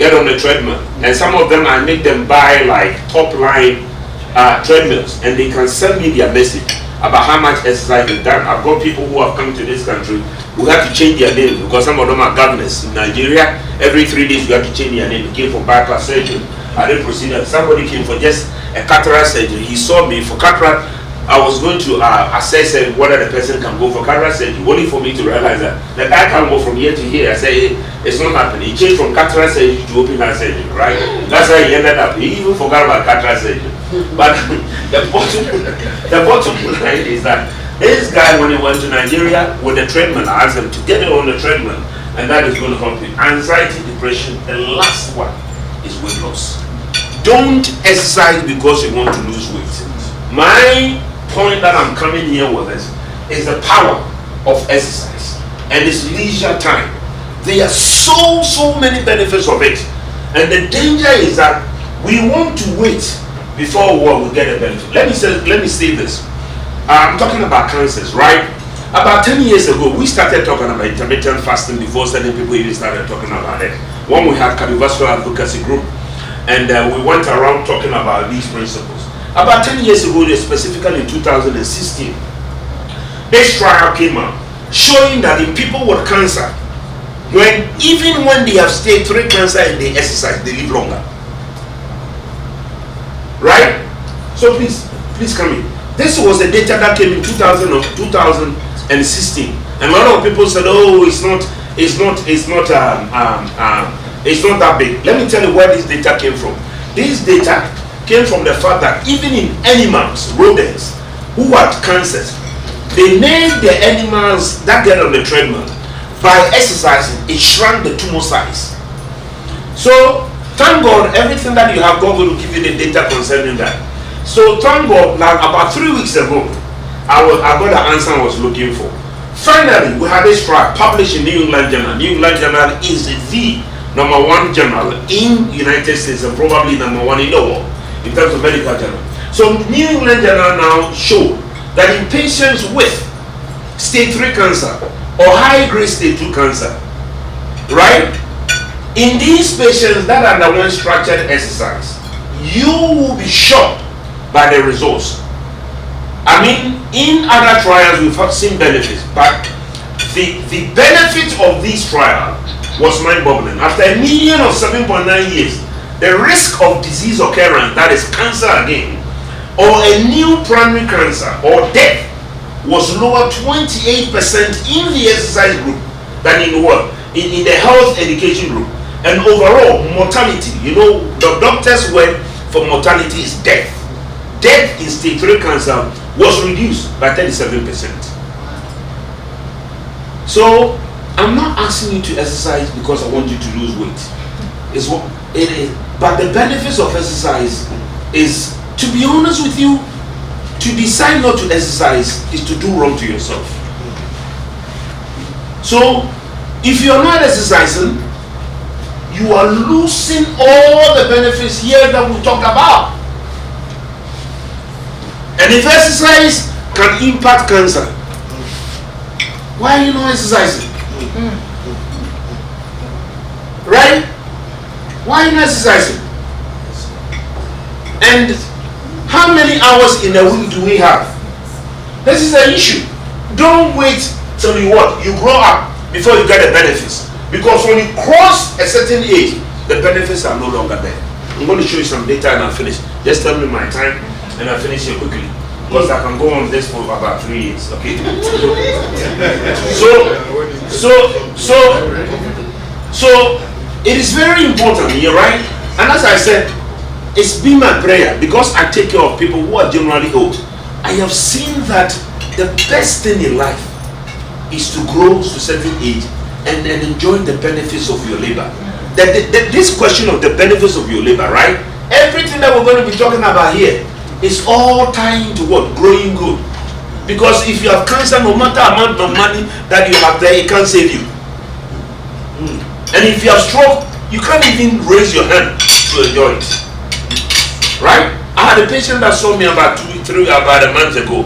get on the treadmill. And some of them, I make them buy like top line treadmills, and they can send me their message about how much exercise they've done. I've got people who have come to this country who have to change their name because some of them are governors. In Nigeria, every 3 days you have to change their name. They came for bypass surgery. I didn't proceed. Somebody came for just a cataract surgery. He saw me for cataract. I was going to assess whether the person can go for cataract surgery, only for me to realize that the guy can't go from here to here. I said, hey, it's not happening. He changed from cataract surgery to open heart surgery, right? That's how he ended up. He even forgot about cataract surgery. But the bottom line is that this guy, when he went to Nigeria with the treadmill, I asked him to get it on the treadmill, and that is going to help him. Anxiety, depression, the last one is weight loss. Don't exercise because you want to lose weight. My point that I'm coming here with is the power of exercise and its leisure time. There are so many benefits of it, and the danger is that we want to wait before we get a benefit. Let me say this. I'm talking about cancers, right? About 10 years ago, we started talking about intermittent fasting before certain people even started talking about it. When we had cardiovascular advocacy group, and we went around talking about these principles. About 10 years ago, specifically in 2016, this trial came out showing that in people with cancer, even when they have stage 3 cancer and they exercise, they live longer. Right? So please come in. This was the data that came in 2016, and a lot of people said, "Oh, it's not that big." Let me tell you where this data came from. This data came from the fact that even in animals, rodents, who had cancers, they made the animals that get on the treadmill by exercising. It shrank the tumor size. So thank God, everything that you have, God will give you the data concerning that. So thank God, like about 3 weeks ago, I got the answer I was looking for. Finally, we had this trial published in New England Journal. New England Journal is the #1 journal in United States and probably #1 in the world in terms of medical journal. So New England Journal now showed that in patients with stage 3 cancer or high-grade stage 2 cancer, right? In these patients that underwent structured exercise, you will be shocked by the results. I mean, in other trials we've seen benefits, but the benefit of this trial was mind-boggling. After a median of 7.9 years, the risk of disease occurrence, that is cancer again, or a new primary cancer or death, was lower 28% in the exercise group than in the health education group. And overall mortality, the doctor's word for mortality is death. Death in stage 3 cancer was reduced by 37%. So I'm not asking you to exercise because I want you to lose weight. It's what it is. But the benefits of exercise is, to be honest with you, to decide not to exercise is to do wrong to yourself. So if you're not exercising, you are losing all the benefits here that we talked about. And if exercise can impact cancer, why are you not exercising? Right? Why are you not exercising? And how many hours in a week do we have? This is an issue. Don't wait till you grow up before you get the benefits. Because when you cross a certain age, the benefits are no longer there. I'm going to show you some data and I'll finish. Just tell me my time and I'll finish here quickly. Because I can go on this for about 3 years, okay? So it is very important here, right? And as I said, it's been my prayer because I take care of people who are generally old. I have seen that the best thing in life is to grow to a certain age and then enjoy the benefits of your labor. This question of the benefits of your labor, right? Everything that we're going to be talking about here is all tying to what? Growing good. Because if you have cancer, no matter amount of money that you have there, it can't save you. And if you have stroke, you can't even raise your hand to enjoy it. Right? I had a patient that saw me about a month ago.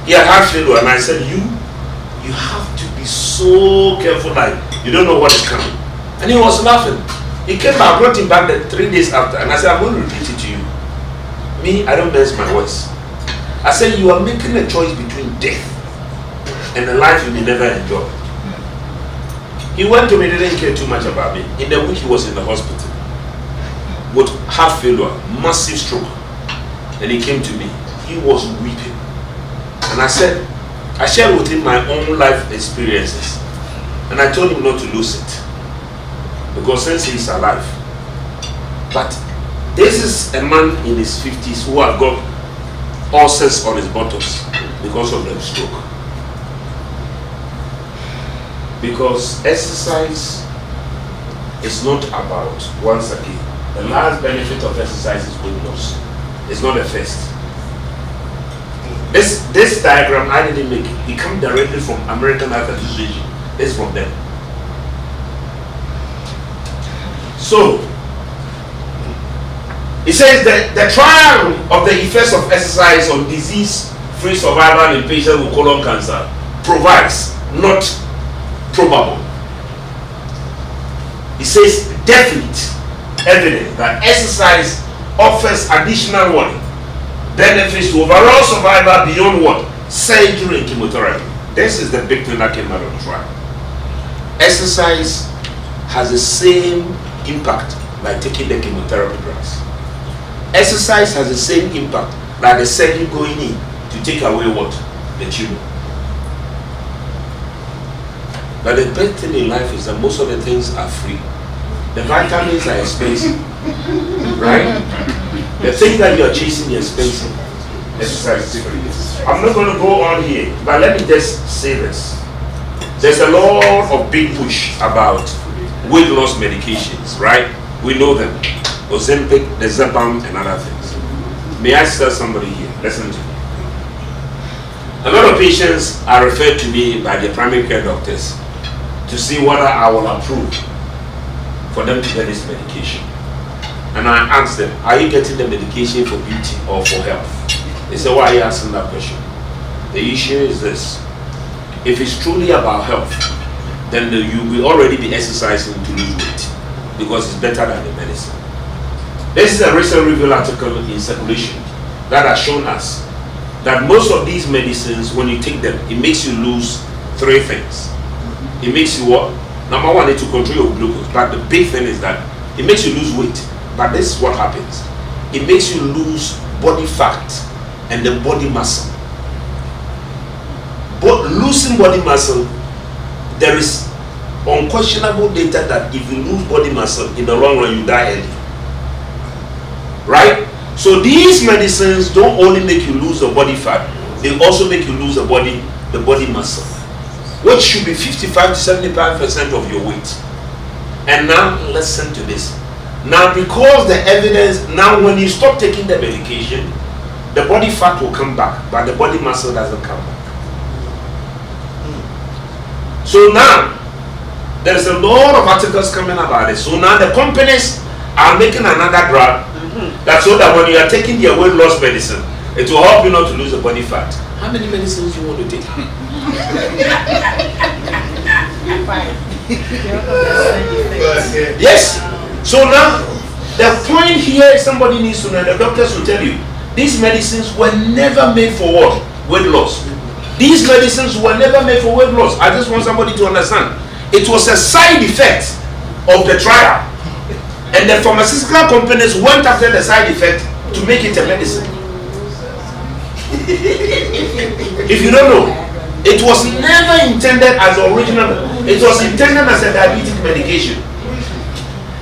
He had heart failure, and I said, you have to be so careful, like you don't know what is coming. And he was laughing. He came back, brought him back 3 days after, and I said, I'm going to repeat it to you. Me, I don't mess my words. I said, you are making a choice between death and a life you may never enjoy. He went to me, didn't care too much about me. In the week he was in the hospital with heart failure, massive stroke. And he came to me. He was weeping. And I said, I shared with him my own life experiences. And I told him not to lose it. Because since he's alive. But this is a man in his 50s who has got ulcers on his buttocks because of the stroke. Because exercise is not about, once again, the last benefit of exercise is weight loss. It's not the first. This diagram I didn't make it. It comes directly from American Heart Association. It's from them. So it says that the trial of the effects of exercise on disease-free survival in patients with colon cancer provides, not probable. It says definite evidence that exercise offers additional what? Benefits to overall survival beyond what? Surgery and chemotherapy. This is the big thing that came out of the trial. Exercise has the same impact like taking the chemotherapy drugs. Exercise has the same impact like the surgery going in to take away what? The tumor. But the best thing in life is that most of the things are free. The vitamins are expensive. Right? The things that you are chasing are expensive. Exercise is free. I'm not going to go on here, but let me just say this. There's a lot of big push about weight loss medications, right? We know them. Ozempic, Zepam, and other things. May I tell somebody here? Listen to me. A lot of patients are referred to me by their primary care doctors to see whether I will approve for them to get this medication. And I ask them, are you getting the medication for beauty or for health? They say, why are you asking that question? The issue is this. If it's truly about health, then you will already be exercising to lose weight because it's better than the medicine. This is a recent review article in Circulation that has shown us that most of these medicines, when you take them, it makes you lose 3 things. It makes you what? Number one, it's to control your glucose. But the big thing is that it makes you lose weight. But this is what happens. It makes you lose body fat and the body muscle. But losing body muscle, there is unquestionable data that if you lose body muscle, in the long run, you die early. Right? So these medicines don't only make you lose the body fat, they also make you lose the body muscle, which should be 55 to 75% of your weight. And now listen to this. Now because the evidence, now when you stop taking the medication, the body fat will come back, but the body muscle doesn't come back. So now there is a lot of articles coming about it. So now the companies are making another drug that's so that when you are taking your weight loss medicine, it will help you not to lose the body fat. How many medicines do you want to take? Yes. So now the point here is somebody needs to know, the doctors will tell you, these medicines were never made for what? Weight loss. These medicines were never made for weight loss. I just want somebody to understand. It was a side effect of the trial. And the pharmaceutical companies went after the side effect to make it a medicine. If you don't know, it was never intended as original. It was intended as a diabetic medication.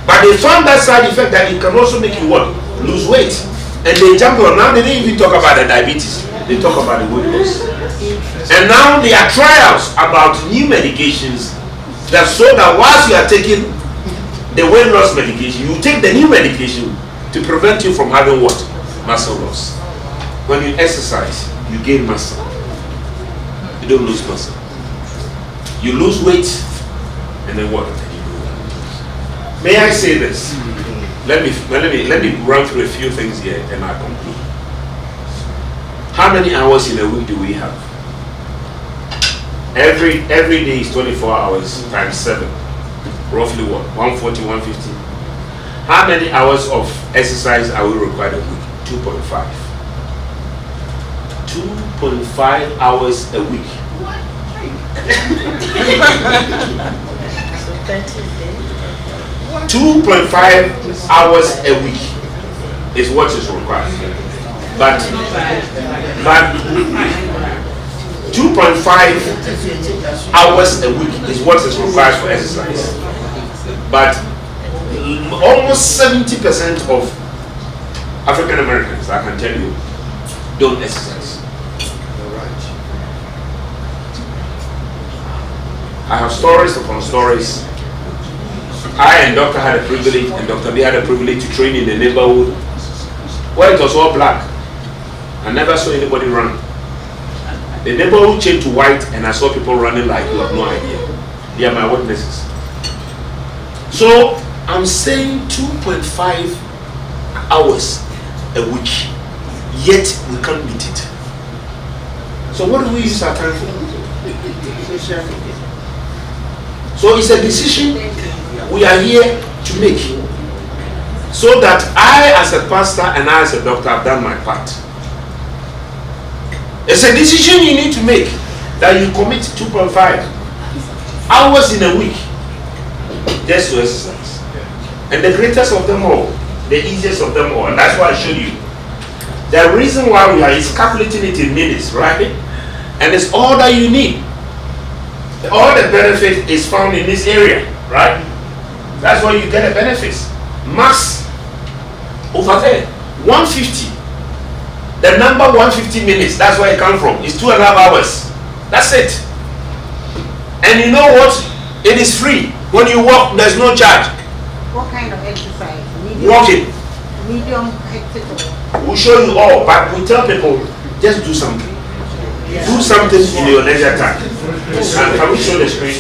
But they found that side effect that it can also make you what? Lose weight. And they jumped on. Now they didn't even talk about the diabetes. They talk about the weight loss. And now there are trials about new medications that so that whilst you are taking the weight loss medication, you take the new medication to prevent you from having what? Muscle loss. When you exercise, you gain muscle. You don't lose muscle. You lose weight, and then what? May I say this? Let me run through a few things here, and I conclude. How many hours in a week do we have? Every day is 24 hours times 7. Roughly what? 140, 150. How many hours of exercise are we required a week? 2.5. 2.5 hours a week. 2.5 hours a week is what is required. But 2.5 hours a week is what is required for exercise. But almost 70% of African Americans, I can tell you, don't exercise. I have stories upon stories. I and Doctor had a privilege, and Dr. B had a privilege to train in the neighborhood where it was all black. I never saw anybody run. The neighborhood changed to white, and I saw people running like you have no idea. They are my witnesses. So I'm saying 2.5 hours a week, yet we can't meet it. So what do we use our time for? So it's a decision we are here to make, so that I as a pastor and I as a doctor have done my part. It's a decision you need to make, that you commit 2.5 hours in a week just to exercise. And the greatest of them all, the easiest of them all, and that's why I showed you. The reason why we are is calculating it in minutes, right? And it's all that you need. All the benefit is found in this area, right? That's why you get the benefits. Mass over there, 150. The number 150 minutes, that's where it comes from. It's 2.5 hours. That's it. And you know what? It is free. When you walk, there's no charge. What kind of exercise? Medium, Walking. Medium exercise. We'll show you all, but we tell people, just do something. Yeah. Do something in your leisure time. And can we show the screen?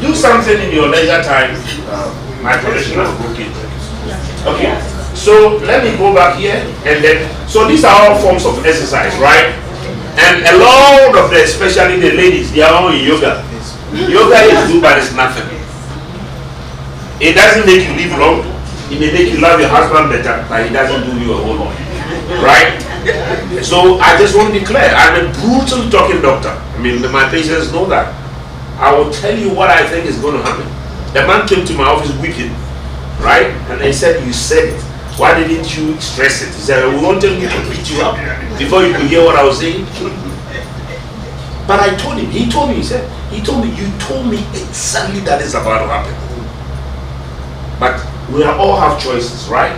Do something in your leisure time. My connection is broken. Okay. So let me go back here, and then, so these are all forms of exercise, right? And a lot of them, especially the ladies, they are all in yoga. Yoga is do, but it's nothing. It doesn't make you live long. It may make you love your husband better, but it doesn't do you a whole lot, right? So I just want to be clear. I'm a brutal talking doctor. I mean, my patients know that. I will tell you what I think is going to happen. The man came to my office weeping, right? And I said, "You said it. Why didn't you stress it?" He said, "We wanted me to beat you up before you could hear what I was saying." But I told him, he told me, you told me exactly that is about to happen. But we all have choices, right?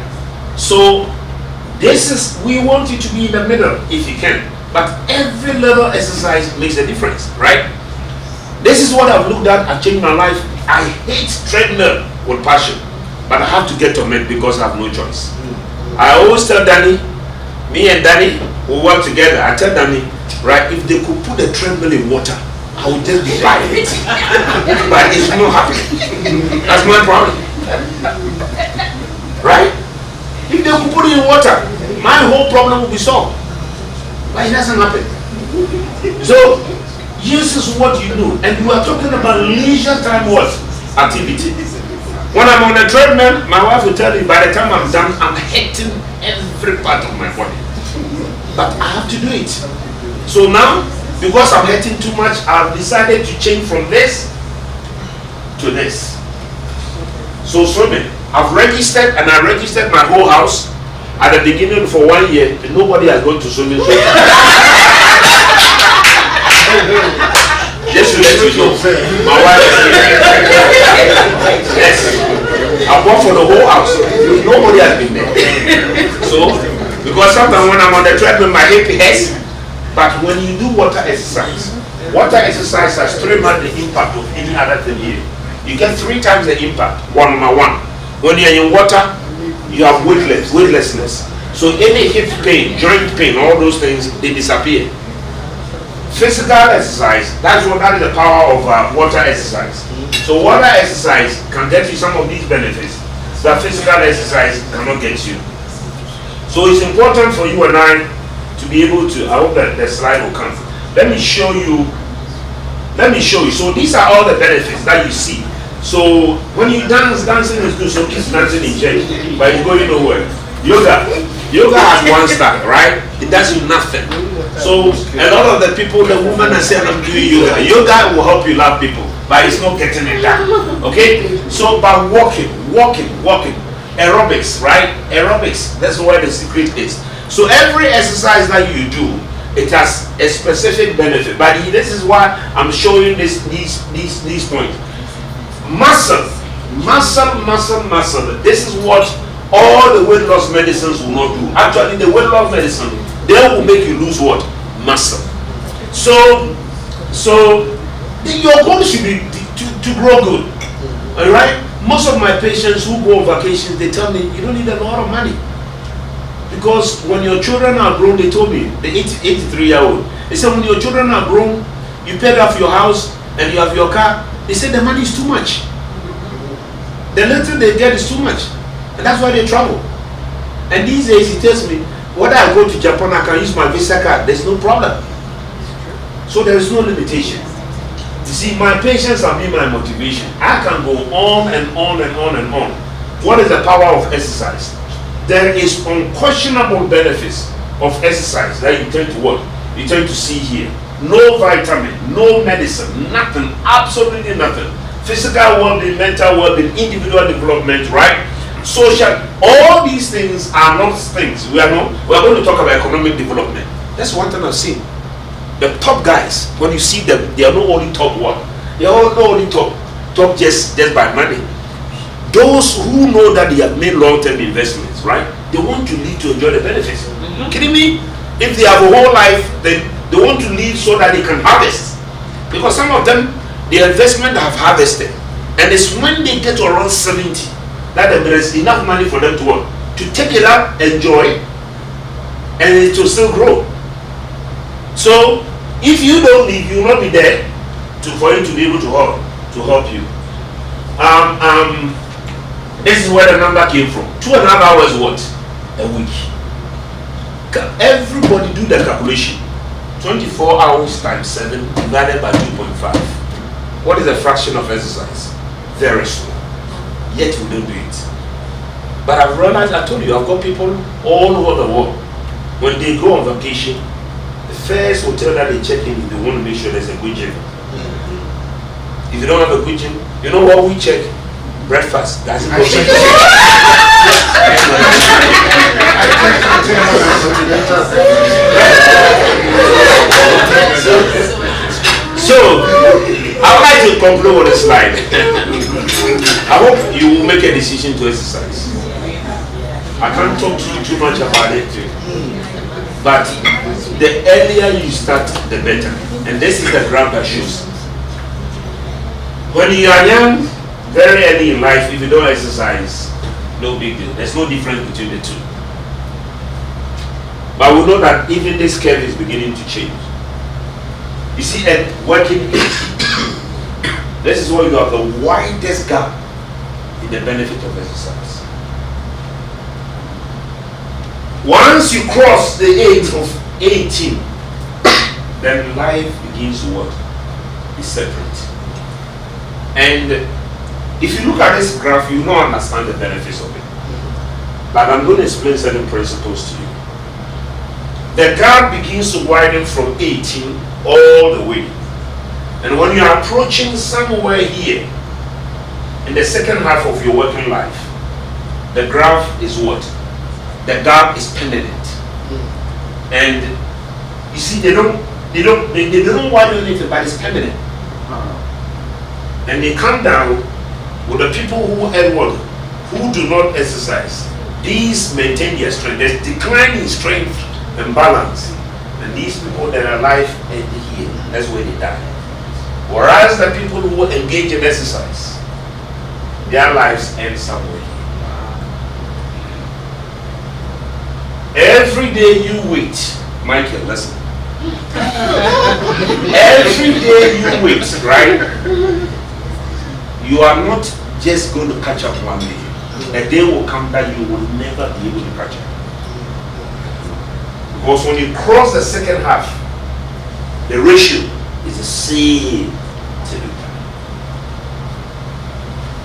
So we want you to be in the middle if you can. But every little exercise makes a difference, right? This is what I've looked at. I've changed my life. I hate treadmill with passion, but I have to get on it because I have no choice. I always tell Danny, me and Danny will work together. I tell Danny, right, if they could put a treadmill in water, I would just be buying it. But it's not happening. That's my problem. Right? If they could put it in water, my whole problem will be solved. But it doesn't happen. So, this is what you do. And we are talking about leisure time what? Activity. When I'm on the treadmill, my wife will tell me by the time I'm done, I'm hitting every part of my body. But I have to do it. So now, because I'm hitting too much, I've decided to change from this to this. So swimming, I've registered, and I registered my whole house at the beginning for 1 year. Nobody has gone to swimming. Just to let you know, my wife is here. Yes, I bought for the whole house. Nobody has been there. So, because sometimes when I'm on the treadmill, my hip hurts. But when you do water exercise has 3 times the impact of any other thing here. You get 3 times the impact. Number one, when you're in water, you have weightlessness. So any hip pain, joint pain, all those things, they disappear. Physical exercise, that is the power of water exercise. So water exercise can get you some of these benefits that physical exercise cannot get you. So it's important for you and I to be able to, I hope that the slide will come. Let me show you. So these are all the benefits that you see So when you dance, dancing is good, so keep dancing in church, but it's going nowhere. Yoga has one star, right? It does you nothing. So a lot of the people, the women are saying, I'm doing yoga. Yoga will help you love people, but it's not getting it done. Okay? So by walking, aerobics, right? Aerobics, that's where the secret is. So every exercise that you do, it has a specific benefit. But this is why I'm showing these points. Muscle. This is what all the weight loss medicines will not do. Actually, the weight loss medicine, they will make you lose what? Muscle. So your goal should be to grow good. All right. Most of my patients who go on vacations, they tell me you don't need a lot of money, because when your children are grown, they told me, the 83-year-old, they said when your children are grown, you paid off your house and you have your car. They said the money is too much. The little they get is too much. And that's why they travel. And these days he tells me, whether I go to Japan, I can use my Visa card. There's no problem. So there is no limitation. You see, my patients have been my motivation. I can go on and on and on and on. What is the power of exercise? There is unquestionable benefits of exercise that you tend to what? You tend to see here. No vitamin, no medicine, nothing, absolutely nothing. Physical well-being, mental well-being, individual development, right? Social, all these things are not things. We are going to talk about economic development. That's one thing I've seen. The top guys, when you see them, they are not only top what? They are not only top just by money. Those who know that they have made long-term investments, right? They want to live to enjoy the benefits. Kidding me? If they have a whole life, then they want to live so that they can harvest. Because some of them, the investment have harvested, and it's when they get to around 70 that there is enough money for them to work, to take it out, enjoy, and it will still grow. So if you don't leave, you will not be there for him to be able to help you. This is where the number came from. 2.5 hours what? A week. Everybody do the calculation. 24 hours times 7 divided by 2.5. What is the fraction of exercise? Very small. Yet we don't do it. But I've realized, I told you, I've got people all over the world. When they go on vacation, the first hotel that they check in, they want to make sure there's a good gym. If you don't have a good gym, you know what we check? Breakfast. That's important. So, I would like to conclude with a slide. I hope you will make a decision to exercise. I can't talk to you too much about it, but the earlier you start, the better. And this is the graph that shows. When you are young, very early in life, if you don't exercise, no big deal. There's no difference between the two. But we know that even this curve is beginning to change. You see, at working age, this is where you have the widest gap in the benefit of exercise. Once you cross the age of 18, then life begins to what? Be separate. And if you look at this graph, you don't understand the benefits of it. But I'm going to explain certain principles to you. The gap begins to widen from 18 all the way. And when you are approaching somewhere here, in the second half of your working life, the graph is what? The gap is pendant. And you see, they don't widen anything, but it's pendant. And they come down with the people who earn what? Who do not exercise. These maintain their strength. There's decline in strength and balance. And these people that are alive end here. That's where they die. Whereas the people who engage in exercise, their lives end somewhere here. Every day you wait. Michael, listen. Every day you wait, right? You are not just going to catch up one day. A day will come that you will never be able to catch up. Because when you cross the second half, the ratio is the same to the time.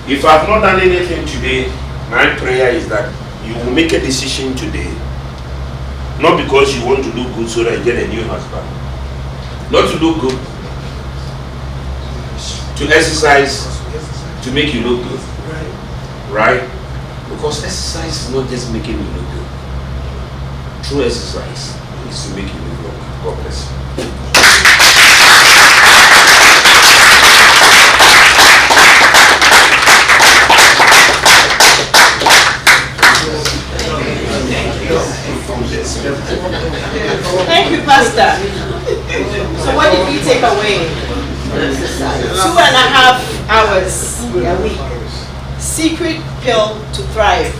If I've not done anything today, my prayer is that you will make a decision today, not because you want to look good so that you get a new husband, not to look good, to exercise to make you look good, right? Because exercise is not just making you look good. True exercise is to make you look good. God bless you. Thank you, Pastor. So what did we take away? 2.5 hours a week. Secret pill to thrive.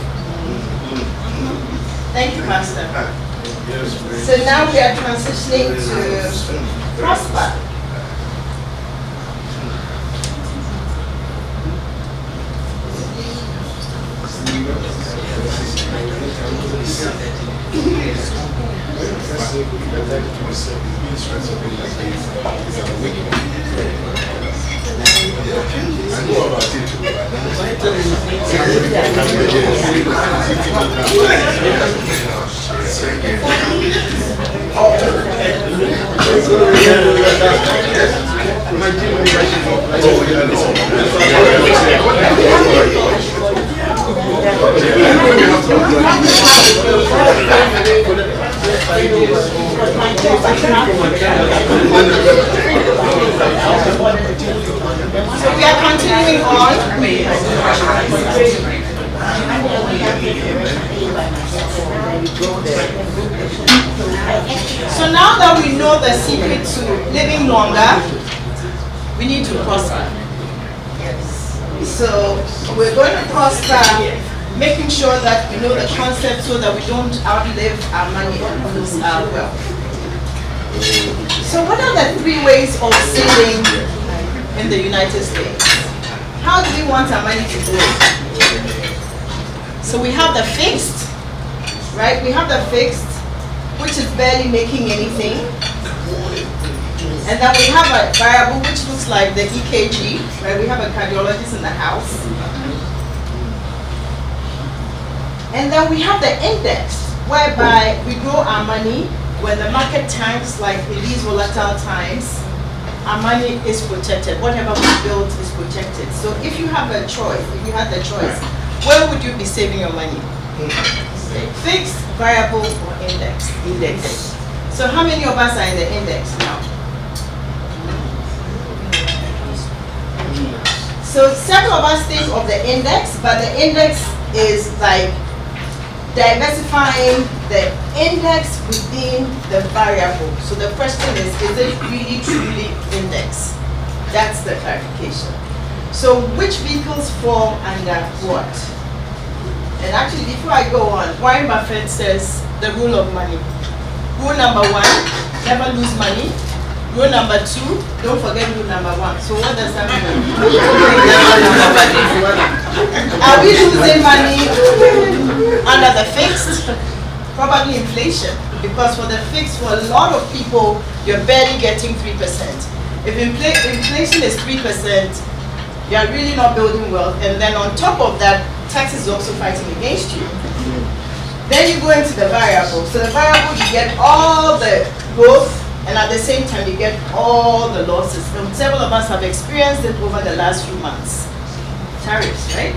Thank you, Pastor. So now we are transitioning to prosper. So we are continuing on. So now that we know the secret to living longer, we need to prosper. So we're going to prosper, making sure that we know the concept so that we don't outlive our money and lose our wealth. So what are the 3 ways of saving in the United States? How do we want our money to grow? So we have the fixed, right? We have the fixed, which is barely making anything. And then we have a variable, which looks like the EKG, right? We have a cardiologist in the house. And then we have the index, whereby we grow our money when the market tanks, like in these volatile times. Our money is protected. Whatever we build is protected. So if you have a choice, if you had the choice, where would you be saving your money? Fixed, variable, or index? Index. So how many of us are in the index now? So several of us think of the index, but the index is like diversifying the index within the variable. So the question is it really truly index? That's the clarification. So which vehicles fall under what? And actually, before I go on, Warren Buffett says the rule of money. Rule number 1, never lose money. Rule number 2, don't forget rule number 1. So what does that mean? Are we losing money under the fixed? Probably inflation. Because for the fixed, for a lot of people, you're barely getting 3%. If inflation is 3%, you're really not building wealth. And then on top of that, tax is also fighting against you. Then you go into the variable. So the variable, you get all the growth, and at the same time, you get all the losses. And several of us have experienced it over the last few months. Tariffs, right?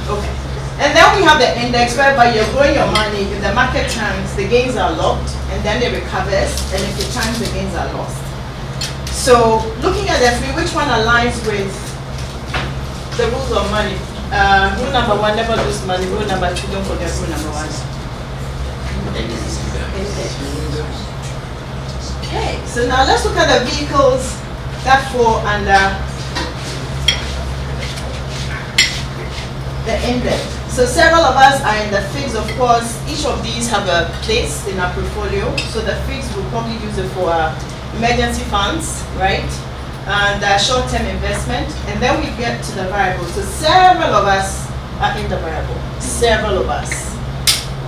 Okay. And then we have the index, whereby you're growing your money. If the market tanks, the gains are locked, and then it recovers. And if it tanks, the gains are lost. So looking at the 3, which one aligns with the rules of money? Rule number 1, never lose money. Rule number 2, don't forget rule number 1. Okay, so now let's look at the vehicles that fall under the index. So several of us are in the fixed, of course. Each of these have a place in our portfolio. So the fixed, will probably use it for emergency funds, right? And short-term investment. And then we get to the variable. So several of us are in the variable. Several of us.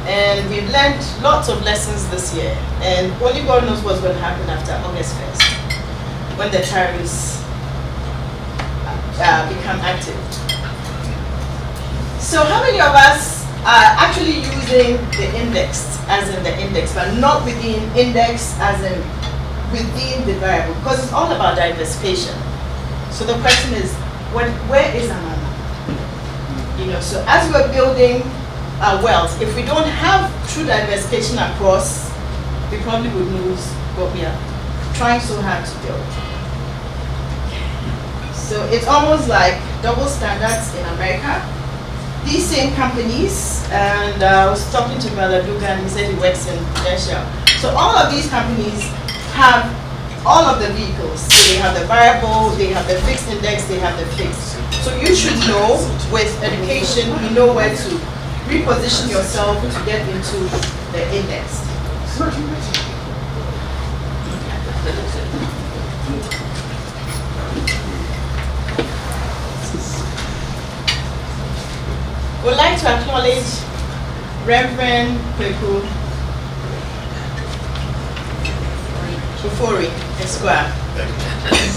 And we've learned lots of lessons this year. And only God knows what's going to happen after August 1st, when the tariffs become active. So how many of us are actually using the index, as in the index, but not within index, as in within the variable? Because it's all about diversification. So the question is, where is our money? You know, so as we're building our wealth, if we don't have true diversification across, we probably would lose what we are trying so hard to build. So it's almost like double standards in America. These same companies, and I was talking to Brother Dugan, he said he works in Prudential. So all of these companies have all of the vehicles. So they have the variable, they have the fixed index, they have the fixed. So you should know, with education, you know where to reposition yourself to get into the index. We'd like to acknowledge Reverend Kweku Ufori Esquire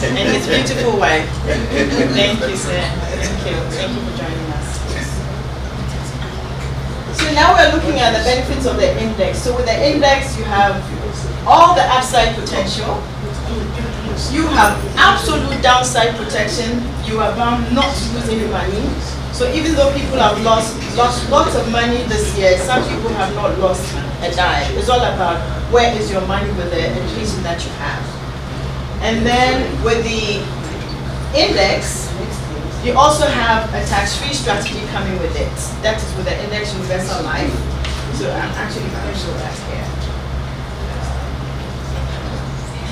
and his beautiful wife. Thank you, sir. Thank you. Thank you for joining us. So now we're looking at the benefits of the index. So with the index, you have all the upside potential. You have absolute downside protection. You are bound not to lose any money. So even though people have lost lots of money this year, some people have not lost a dime. It's all about where is your money with the education that you have. And then with the index, you also have a tax-free strategy coming with it. That is with the Index Universal Life. So I'm actually going to show that here.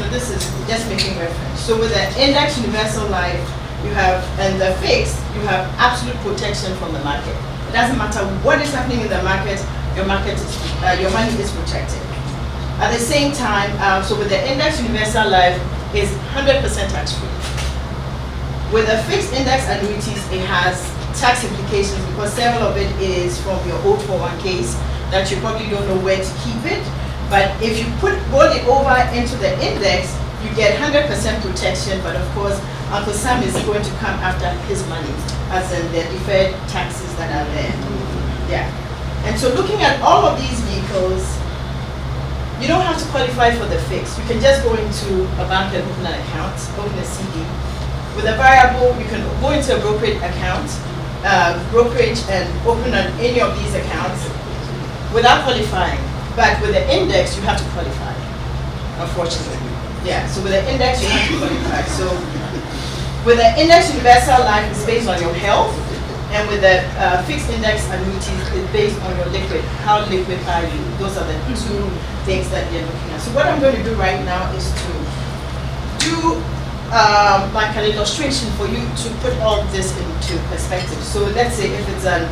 So this is just making reference. So with the Index Universal Life, you have, and the fixed, you have absolute protection from the market. It doesn't matter what is happening in the market, your money is protected. At the same time, so with the Index Universal Life, is 100% tax-free. With the fixed index annuities, it has tax implications because several of it is from your old 401ks that you probably don't know where to keep it. But if you roll it over into the index, you get 100% protection, but of course, Uncle Sam is going to come after his money, as in the deferred taxes that are there. Yeah. And so looking at all of these vehicles, you don't have to qualify for the fix. You can just go into a bank and open an account, open a CD. With a variable, you can go into a brokerage account, and open any of these accounts without qualifying. But with the index, you have to qualify, unfortunately. Yeah, so with the index, you have to qualify. So with the Index Universal Life, it's based on your health, and with the fixed index annuities, it's based on your liquid. How liquid are you? Those are the two things that you're looking at. So what I'm going to do right now is to do like an illustration for you to put all this into perspective. So let's say if it's an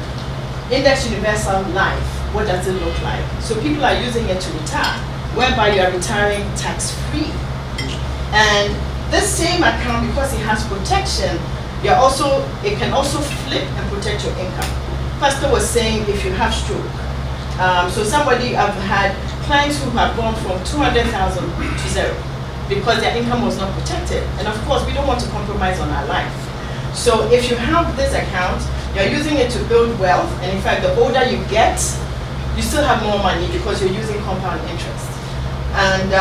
Index Universal Life, what does it look like? So people are using it to retire, whereby you are retiring tax-free. And this same account, because it has protection, it can also flip and protect your income. Pastor was saying if you have stroke. So I've had clients who have gone from 200,000 to zero because their income was not protected. And of course, we don't want to compromise on our life. So if you have this account, you're using it to build wealth. And in fact, the older you get, you still have more money because you're using compound interest. And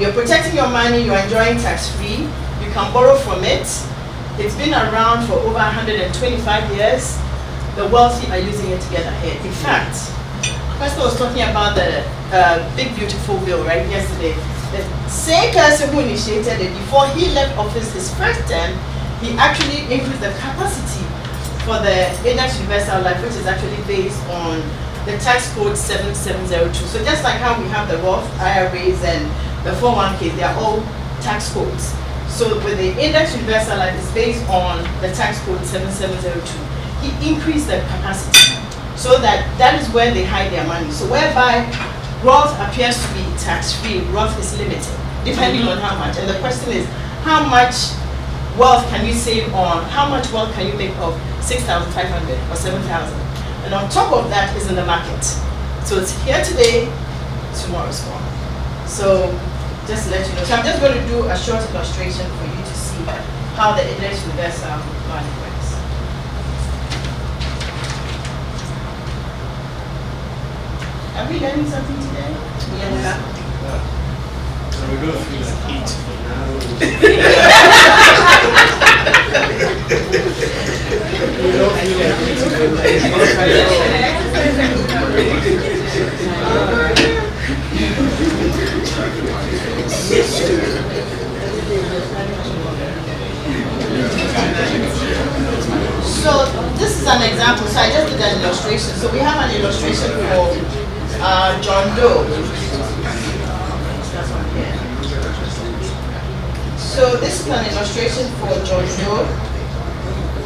you're protecting your money, you're enjoying tax-free, you can borrow from it. It's been around for over 125 years. The wealthy are using it to get ahead. In fact, Pastor was talking about the big beautiful bill, right, yesterday. The same person who initiated it, before he left office his first term, he actually increased the capacity for the Index Universal Life, which is actually based on the tax code 7702. So just like how we have the Roth IRAs and the 401k, they are all tax codes. So with the Index Universal Life, it's based on the tax code 7702. He increased the capacity so that is where they hide their money. So whereby Roth appears to be tax-free, Roth is limited, depending on how much. And the question is, how much wealth can you save on, how much wealth can you make of 6,500 or 7,000? And on top of that is in the market. So it's here today, tomorrow's gone. So just to let you know. So I'm just going to do a short illustration for you to see how the Index Universal Life works. Are we learning something today? Yeah. So we go through the heat now. We don't feel like we So this is an example. So I just did an illustration. So we have an illustration for John Doe. So this is an illustration for John Doe.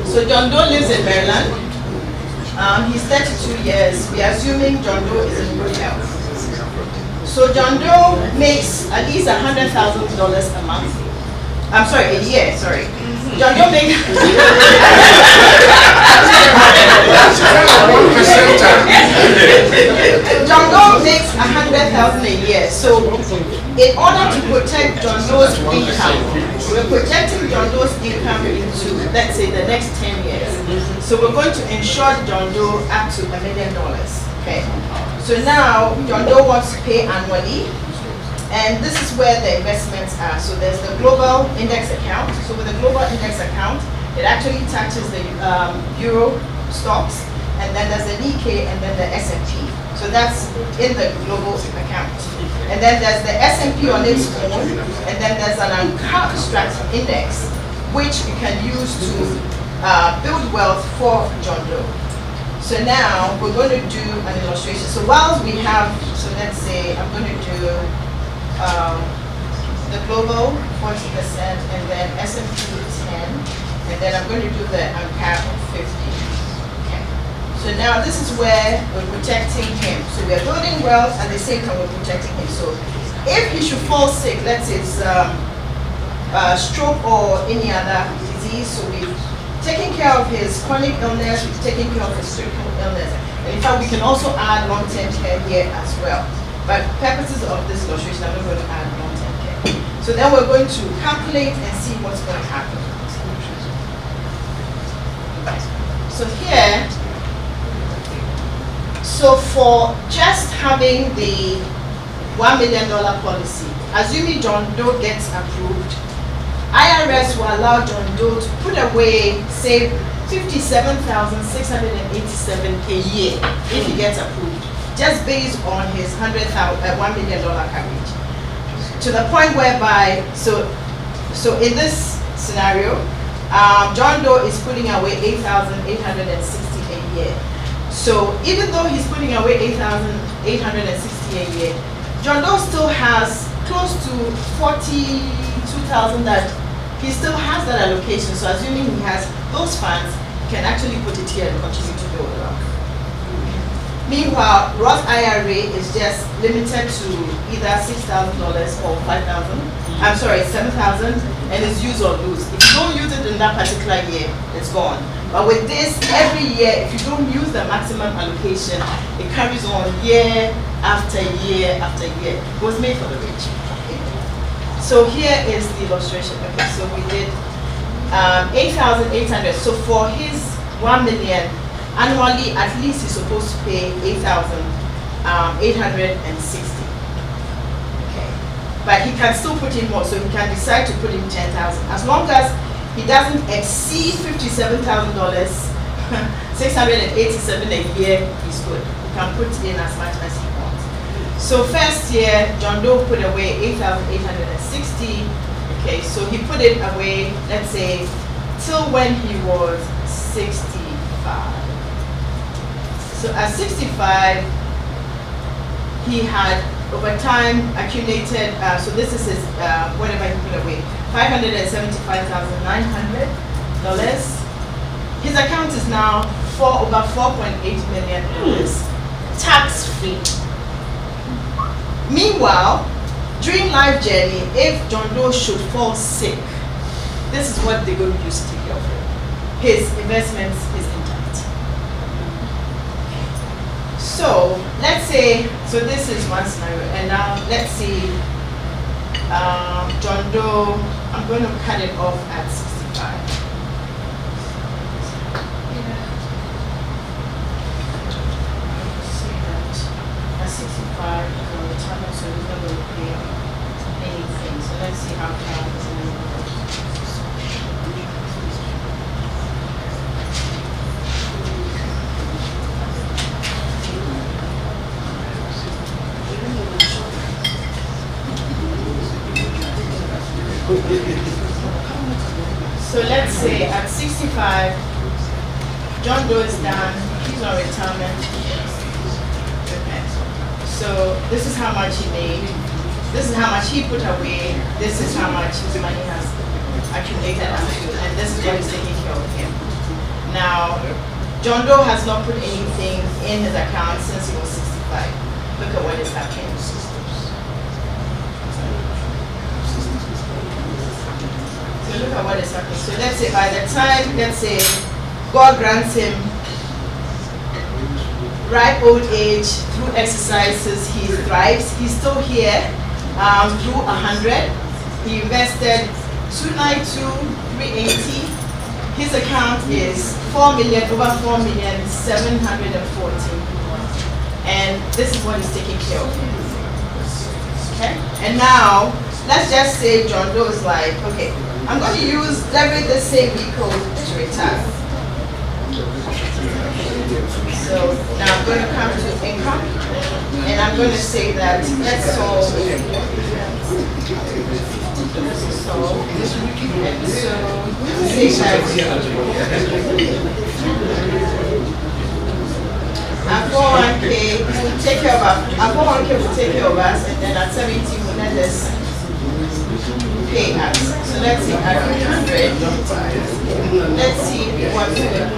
So John Doe lives in Maryland. He's 32 years. We are assuming John Doe is in good health. So John Doe makes at least $100,000 a month. I'm sorry, a year, sorry. John Doe makes John Doe makes $100,000 a year. So in order to protect John Doe's income, we're projecting John Doe's income into, let's say, the next 10 years. So we're going to insure John Doe up to $1 million. Okay. So now John Doe wants to pay annually. And this is where the investments are. So there's the global index account. So with the global index account, it actually touches the Euro stocks, and then there's the Nikkei, and then the S&P. So that's in the global account. And then there's the S&P on its own, and then there's an uncapped index, which we can use to build wealth for John Doe. So now we're going to do an illustration. So whilst we have, so let's say I'm going to do the global 40%, and then S&P 10, and then I'm going to do the uncapped 50. Okay. So now this is where we're protecting him. So we're building wealth at the same time we're protecting him. So if he should fall sick, let's say it's stroke or any other disease, so we've taken care of his chronic illness, we've taken care of his critical illness. And in fact, we can also add long-term care here as well. But purposes of this illustration, I'm not going to add long-term care. So then we're going to calculate and see what's going to happen. So here, so for just having the $1 million policy, assuming John Doe gets approved, IRS will allow John Doe to put away, say, $57,687 a year if he gets approved, just based on his $1 million coverage. To the point whereby, so in this scenario, John Doe is putting away $8,860 a year. So even though he's putting away $8,860 a year, John Doe still has close to $42,000 that he still has that allocation. So assuming he has those funds, he can actually put it here and continue to build wealth. Meanwhile, Roth IRA is just limited to either $6,000 or $7,000, and it's use or lose. If you don't use it in that particular year, it's gone. But with this, every year, if you don't use the maximum allocation, it carries on year after year after year. It was made for the rich. Okay. So here is the illustration. Okay, so we did 8,800. So for his 1 million, annually, at least he's supposed to pay 8,860. Okay, but he can still put in more, so he can decide to put in 10,000 as long as he doesn't exceed $57,000, 687 a year. He's good. He can put in as much as he wants. So first year, John Doe put away 8,860. Okay, so he put it away, let's say, till when he was 65. So at 65, he had over time accumulated, so this is his, whatever he put away, $575,900. His account is now over $4.8 million, tax-free. Meanwhile, during life journey, if John Doe should fall sick, this is what they're going to use to take care of him. His investments is intact. So let's say, so this is one scenario, and now let's see, John Doe, I'm going to cut it off at 65. I see So let's say at 65, John Doe is done, he's on retirement. Okay. So this is how much he made, this is how much he put away, this is how much his money has accumulated unto, and this is what is taking care of him. Now, John Doe has not put anything in his account since he was 65. Look at what is happening. So look at what is happening. So let's say by the time, let's say, God grants him ripe old age through exercises, he thrives. He's still here through 100. He invested 292,380. His account is 4,000,000, over 4,740,000. And this is what he's taking care of. Okay? And now, let's just say John Doe is like, okay, I'm going to leverage the same vehicle to retire. So now I'm going to come to income, and I'm going to say that let's solve. Our 401k will take care of our 401k will take care of us, and then at 70 we'll let us pay us. So let's see at 300. Let's see what will happen.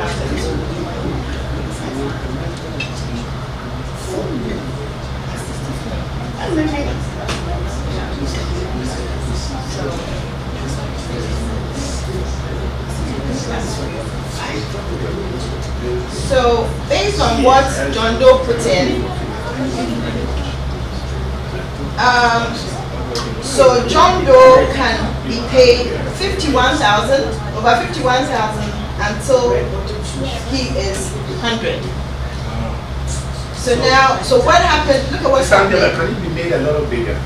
So based on what John Doe put in, so John Doe can be paid 51,000, over 51,000 until he is 100. So now, so what happened? Look at what's happening. Can it be made a lot bigger?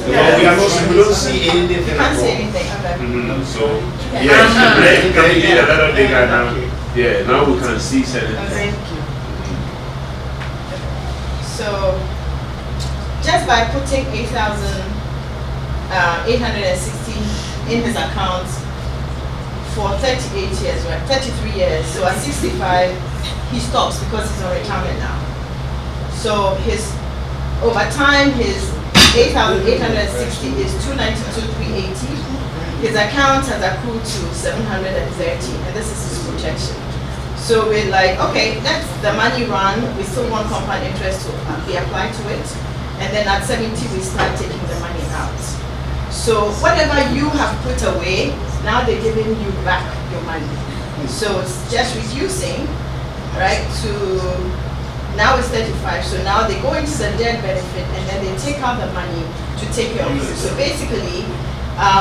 Yeah. We don't see anything. You can't say anything. Okay. So, yes, it can be a little bigger now. Yeah, now we can see certain Okay. things. So, just by putting 8,860 in his account for 38 years, right? 33 years. So at 65, he stops because he's on retirement now. So his over time, his 8,860 is 292,380. His account has accrued to 730, and this is his projection. So we're like, okay, let's the money run. We still want compound interest to be applied to it, and then at 70 we start taking the money out. So whatever you have put away, now they're giving you back your money. So it's just reducing, right? To now it's 35. So now they go into the death benefit, and then they take out the money to take care of you. So basically,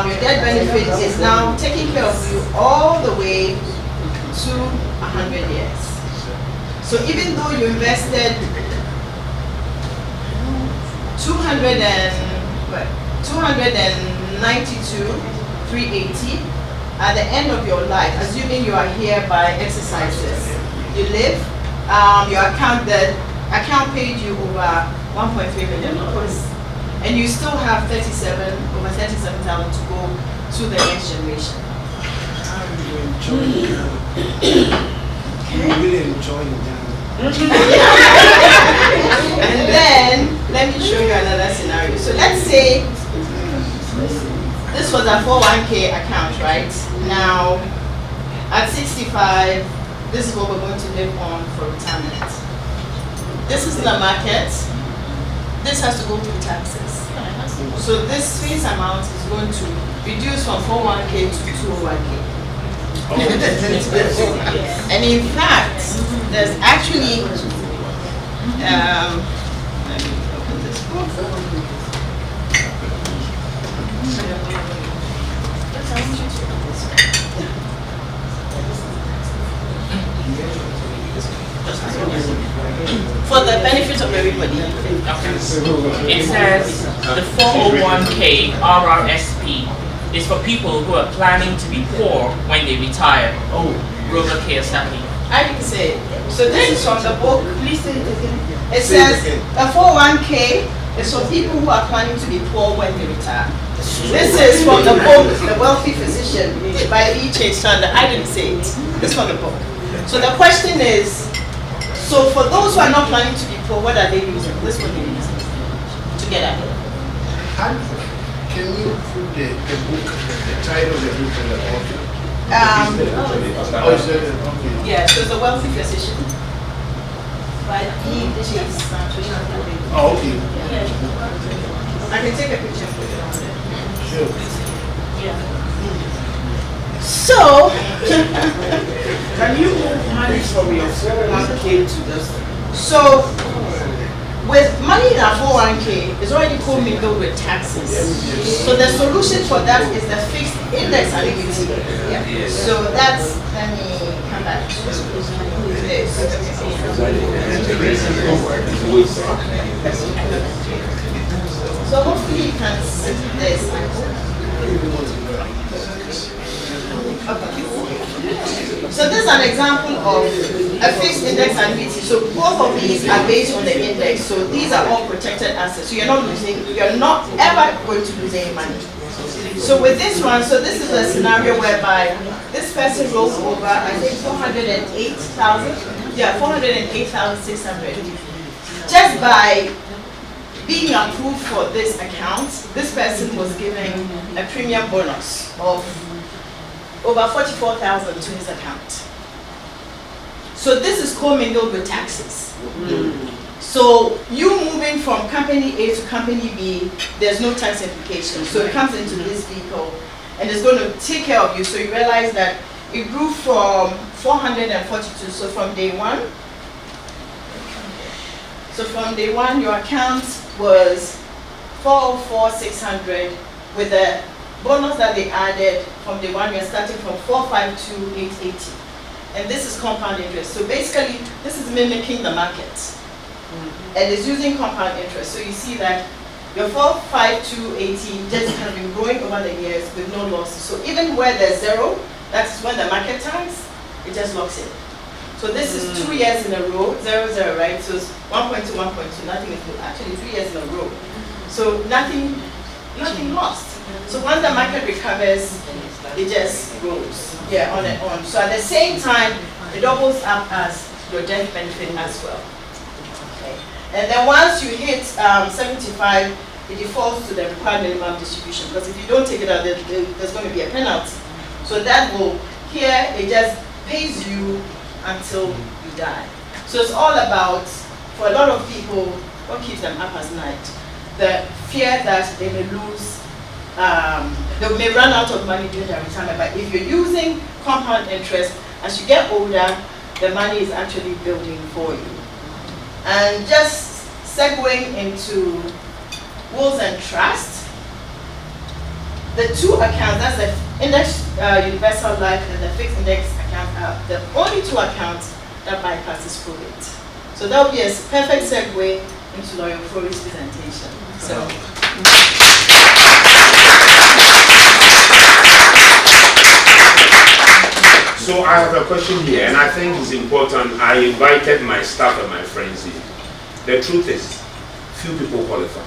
your death benefit is now taking care of you all the way to 100 years. So even though you invested 292,380 at the end of your life, assuming you are here by exercises, you live, your account, the account paid you over $1.3 million, and you still have over 37,000 to go to the next generation. I'm really enjoying that. And then let me show you another scenario. So let's say this was a 401k account, right? Now at 65, this is what we're going to live on for retirement. This is the market. This has to go through taxes. So this face amount is going to reduce from 401k to 201k. And in fact, there's actually let me open this book. For the benefit of everybody. It says the 401k RRSP is for people who are planning to be poor when they retire. Robert Kiyosaki. I can say it. So this is from the book. Please say it again. It says a 401k is for people who are planning to be poor when they retire. This is from the book, The Wealthy Physician, by E.J. Sander. I didn't say it. This is from the book. So the question is, so for those who are not planning to be poor, what are they using? This one they're using to get ahead. Can you put the book, the title of the book in the author? Oh, is that okay? Yeah, so it's The Wealthy Physician by E.J. Sander. Oh, okay. I can take a picture and put it on there. Sure. So, Can you move money from your 401k to this? so with money in our 401k is already commingled with taxes. So the solution for that is the fixed index annuity. Yeah. So that's, let me come back to this. So hopefully you can see this. So this is an example of a fixed index annuity. So both of these are based on the index. So these are all protected assets. So you're not ever going to lose any money. So with this one, so this is a scenario whereby this person rolls over, I think 408,000. Yeah, 408,600. Just by being approved for this account, this person was given a premium bonus of over 44,000 to his account. So this is commingled with taxes. So you moving from company A to company B, there's no tax implication. So it comes into this vehicle and it's going to take care of you. So you realize that it grew from 442. So from day one, your account was 404,600 with the bonus that they added from day one. You're starting from 452,880, and this is compound interest. So basically, this is mimicking the market, and it's using compound interest. So you see that your 452,880 just has been growing over the years with no losses. So even where there's zero, that's when the market turns, it just locks in. So this is 2 years in a row, 0, right? So it's 1.2, 1.2, nothing is good. Actually 3 years in a row. So nothing lost. So once the market recovers, it just goes, yeah, on and on. So at the same time, it doubles up as your death benefit as well. Okay. And then once you hit 75, it defaults to the required minimum distribution, because if you don't take it out, there's going to be a penalty. So that will, here, it just pays you until you die. So it's all about, for a lot of people, what keeps them up at night? The fear that they may lose, they may run out of money during their retirement. But if you're using compound interest, as you get older, the money is actually building for you. And just segueing into wills and trust, the two accounts, that's the index universal life and the fixed index account, are the only two accounts that bypasses probate. So that will be a perfect segue into Lawyer Fori's presentation. So. So I have a question here, and I think it's important. I invited my staff and my friends here. The truth is, few people qualify,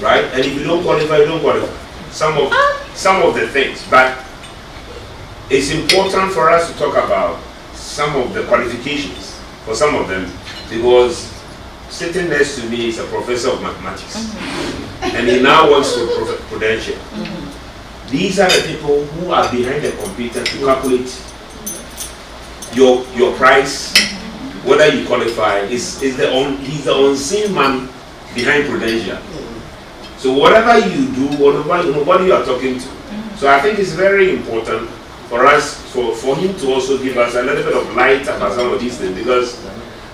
right? And if you don't qualify, you don't qualify. Some of the things, but it's important for us to talk about some of the qualifications for some of them, because sitting next to me is a professor of mathematics, and he now wants to prudential. These are the people who are behind the computer to calculate your price, whether you qualify. He's the unseen man behind prudential. So whatever you do, whatever you are talking to. So I think it's very important for us, for him to also give us a little bit of light about some of these things, because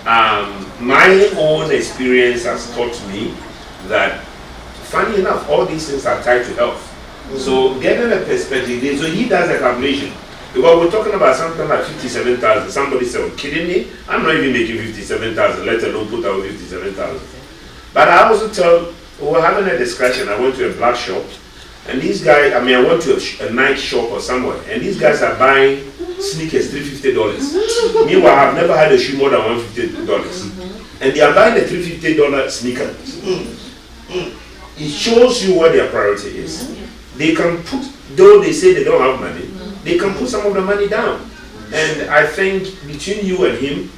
my own experience has taught me that, funny enough, all these things are tied to health. So getting a perspective, so he does a calculation. Because we're talking about something like 57,000. Somebody said, "Oh, kidding me? I'm not even making 57,000, let alone put out 57,000." But I also tell, we were having a discussion. I went to a black shop, and these guys, I went to a night shop or somewhere, and these guys are buying sneakers, $350. Meanwhile, I've never had a shoe more than $150. And they are buying a $350 sneaker. It shows you what their priority is. they can put, though they say they don't have money, they can put some of the money down. And I think between you and him,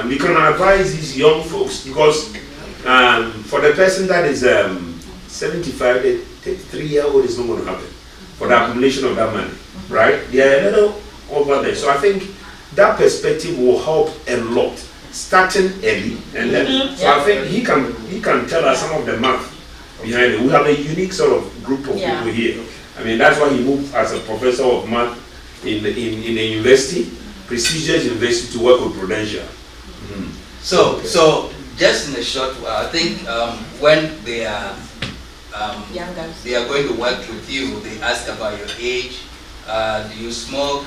we can advise these young folks, because for the person that is 75, the 33-year-old is not going to happen for the accumulation of that money, right? They are a little over there. So I think that perspective will help a lot, starting early. And then, so I think he can tell us some of the math behind it. We have a unique sort of group of people here. I mean, that's why he moved as a professor of math in a university, prestigious university, to work with Prudential. So just in a short while, I think when they are going to work with you, they ask about your age, do you smoke,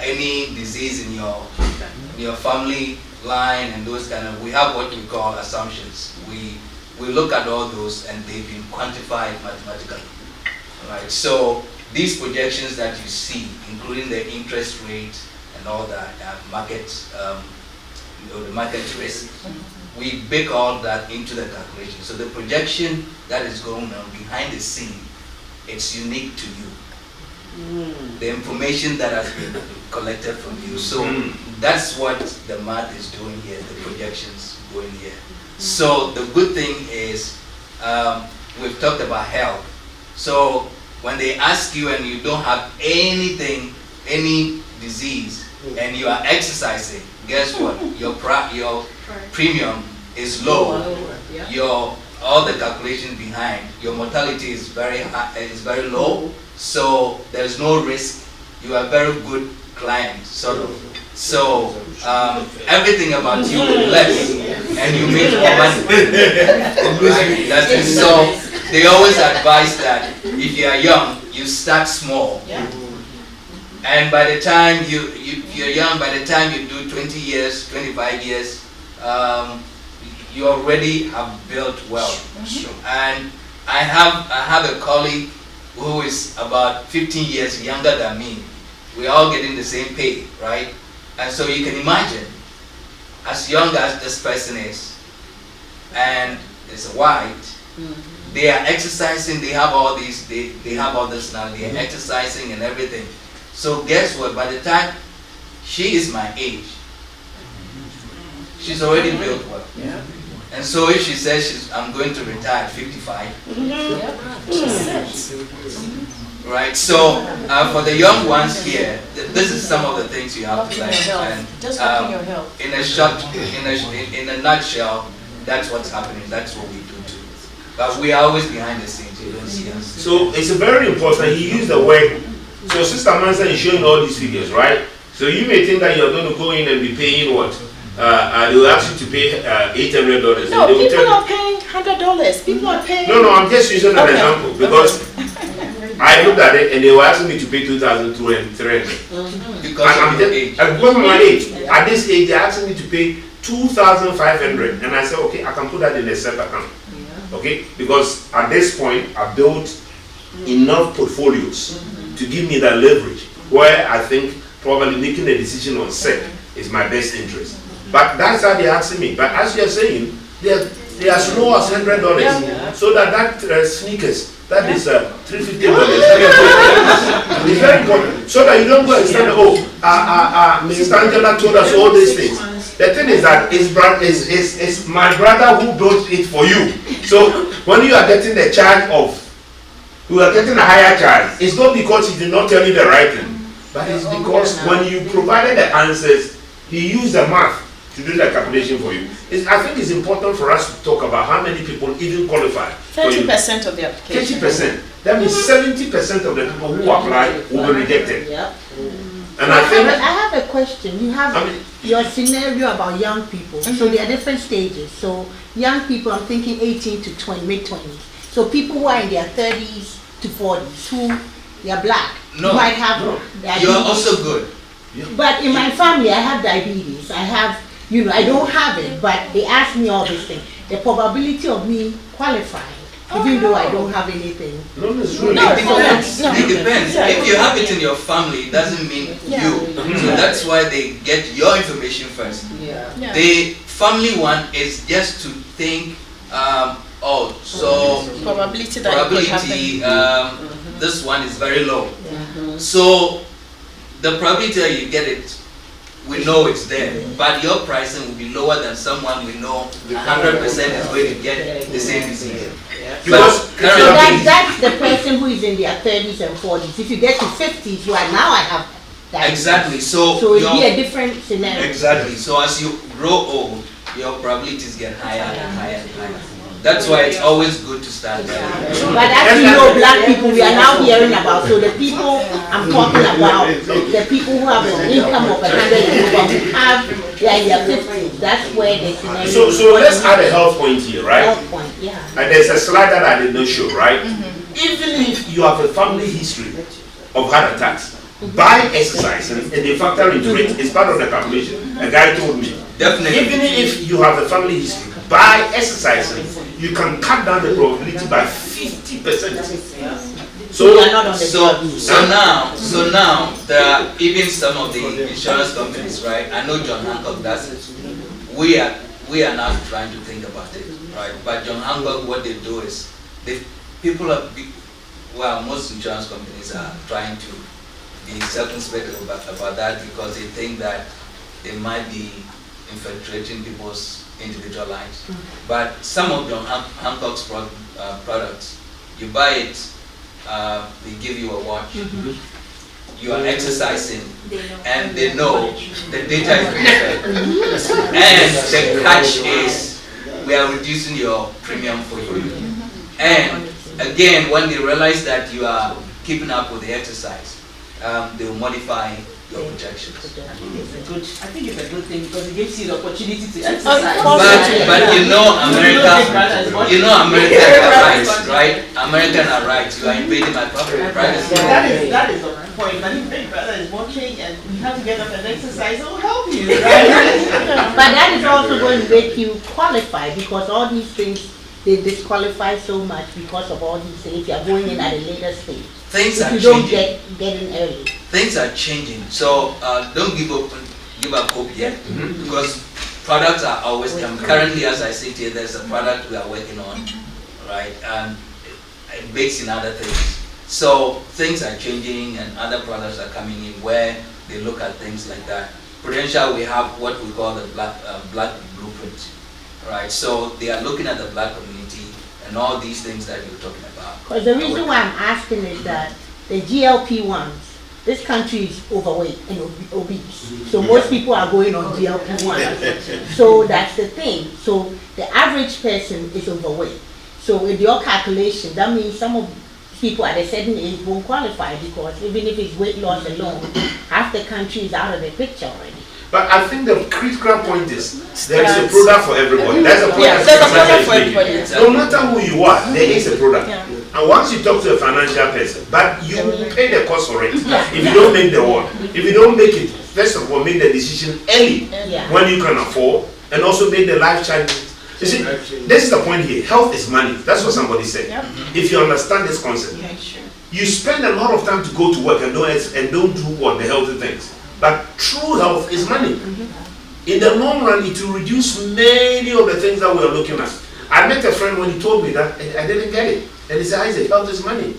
any disease in your family line, and those kind of. We have what we call assumptions. We look at all those, and they've been quantified mathematically. Right. So these projections that you see, including the interest rate and all that, market, the market risk, we bake all that into the calculation. So the projection that is going on behind the scene, it's unique to you. The information that has been collected from you. So that's what the math is doing here, the projections going here. So the good thing is, we've talked about health. So when they ask you and you don't have anything, any disease, and you are exercising, guess what? Your premium is low. All the calculations behind, your mortality is very high, is very low. So there's no risk. You are a very good client, sort of. So everything about you is less, and you make more money. Right? That's it. So they always advise that if you are young, you start small. And by the time you're young, by the time you do 20 years, 25 years, you already have built wealth. And I have a colleague who is about 15 years younger than me. We're all getting the same pay, right? And so you can imagine, as young as this person is, and is white, they are exercising, they have all these, they have all this now, they are exercising and everything. So guess what, by the time she is my age, she's already built wealth. And so if she says I'm going to retire at 55, right? So for the young ones here, this is some of the things you have to learn. And in a nutshell, that's what's happening. That's what we do too. But we are always behind the scenes. You don't see us. So it's very important. He used the word. So Sister Mansa is showing all these figures, right? So you may think that you're going to go in and be paying what? They will ask you to pay $800. No, people are paying $100. People are paying. No, I'm just using an example because I looked at it and they were asking me to pay $2,300. Because of your age. Because of my age. At this age, they're asking me to pay $2,500, and I said, okay, I can put that in a separate account. Okay, because at this point, I built enough portfolios to give me that leverage, where I think probably making a decision on SEC is my best interest. But that's how they're asking me. But as you're saying, they are as low as $100. So that sneakers, that is $350. It's very important. So that you don't go and stand, Mrs. Angela told us all these things. The thing is that it's my brother who built it for you. So when you are getting the charge of, you are getting a higher charge, it's not because he did not tell you the right thing, but it's because when you provided the answers, he used the math to do the calculation for you. I think it's important for us to talk about how many people even qualify. 30% of the application. 30%. That means 70% of the people who apply will be rejected. And I think I have a question. You have your scenario about young people. So there are different stages. So young people, I'm thinking 18 to 20, mid-20s. So people who are in their 30s to 40s, who they are black, No, might have diabetes. You are also good. But in my family, I have diabetes. I have, I don't have it, but they ask me all these things. The probability of me qualifying, even though I don't have anything. It depends. If you have it in your family, it doesn't mean you. So that's why they get your information first. The family one is just to think, Oh, so Probability that it could happen. probability, this one is very low. So the probability that you get it, we know it's there, but your pricing will be lower than someone we know 100% is going to get the same disease. Because So Currently, that's the person who is in their 30s and 40s. If you get to 50s, you are now I have that. exactly. So So it'll be your- a different scenario. exactly. So as you grow old, your probabilities get higher and higher and higher. That's why it's always good to start early. But as you know, black people, we are now hearing about, so the people I'm talking about, the people who have an income of 100 and over, who have, they are in their 50s, that's where the scenario. so let's add a health point here, right? Health point, yeah. And there's a slide that I did not show, right? Even if you have a family history of heart attacks, by exercise and they factor into it, it's part of the calculation. A guy told me. Definitely. Even if you have a family history, by exercising, you can cut down the probability by 50%. So we are not on the So now there are even some of the insurance companies, right? I know John Hancock does it. We are now trying to think about it, right? But John Hancock, what they do is most insurance companies are trying to be circumspect about that because they think that they might be infiltrating people's individual lives. But some of John Hancock's products, you buy it, they give you a watch, you are exercising, and they know the data is being fed. And the catch is, we are reducing your premium for you. And again, when they realize that you are keeping up with the exercise, they will modify your projections. I think it's a good thing because it gives you the opportunity to exercise. But you know America are right, right? American are right. You are invading my privacy. That is on point. But if Big Brother is watching and you have to get up and exercise, it will help you, right? But that is also going to make you qualify because all these things, they disqualify so much because of all these things. If you are going in at a later stage. Things If are you don't changing. get in early. Things are changing. So don't give up hope yet because products are always coming. Currently, as I sit here, there's a product we are working on, right? And it bakes in other things. So things are changing and other products are coming in where they look at things like that. Prudential, we have what we call the black blueprint, right? So they are looking at the black community and all these things that you're talking about. Because the reason why I'm asking is that the GLP-1s, this country is overweight and obese. So most people are going on GLP-1s. So that's the thing. So the average person is overweight. So with your calculation, that means some of people at a certain age won't qualify because even if it's weight loss alone, half the country is out of the picture already. But I think the critical point is there is a product for everybody. There's a product, Yeah, there's a product for everybody. No matter who you are, there is a product. And once you talk to a financial person, but you will pay the cost for it. If you don't make the one, if you don't make it, first of all, make the decision early when you can afford, and also make the life changes. You see, this is the point here. Health is money. That's what somebody said. If you understand this concept, you spend a lot of time to go to work and don't do what the healthy things. But true health is money. In the long run, it will reduce many of the things that we are looking at. I met a friend when he told me that I didn't get it. And he said, Isaac, health is money.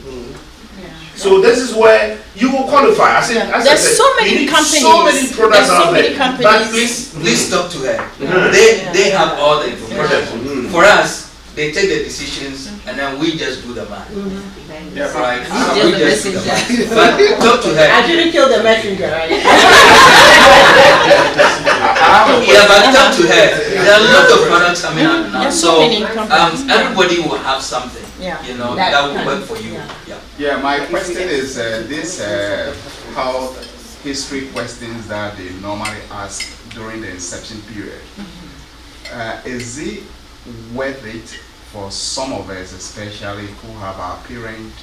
So this is where you will qualify. I said, There's so many companies. So many products out there. Companies. But please talk to her. They have all the information. For us, they take the decisions and then we just do the math. Right? We just do the math. But talk to her. I shouldn't kill the messenger, right? Yeah, but talk to her. There are a lot of products coming out now. There's so many companies. Everybody will have something. You know, that will work for you. Yeah, my question is this health history questions that they normally ask during the inception period. Is it worth it for some of us, especially who have our parents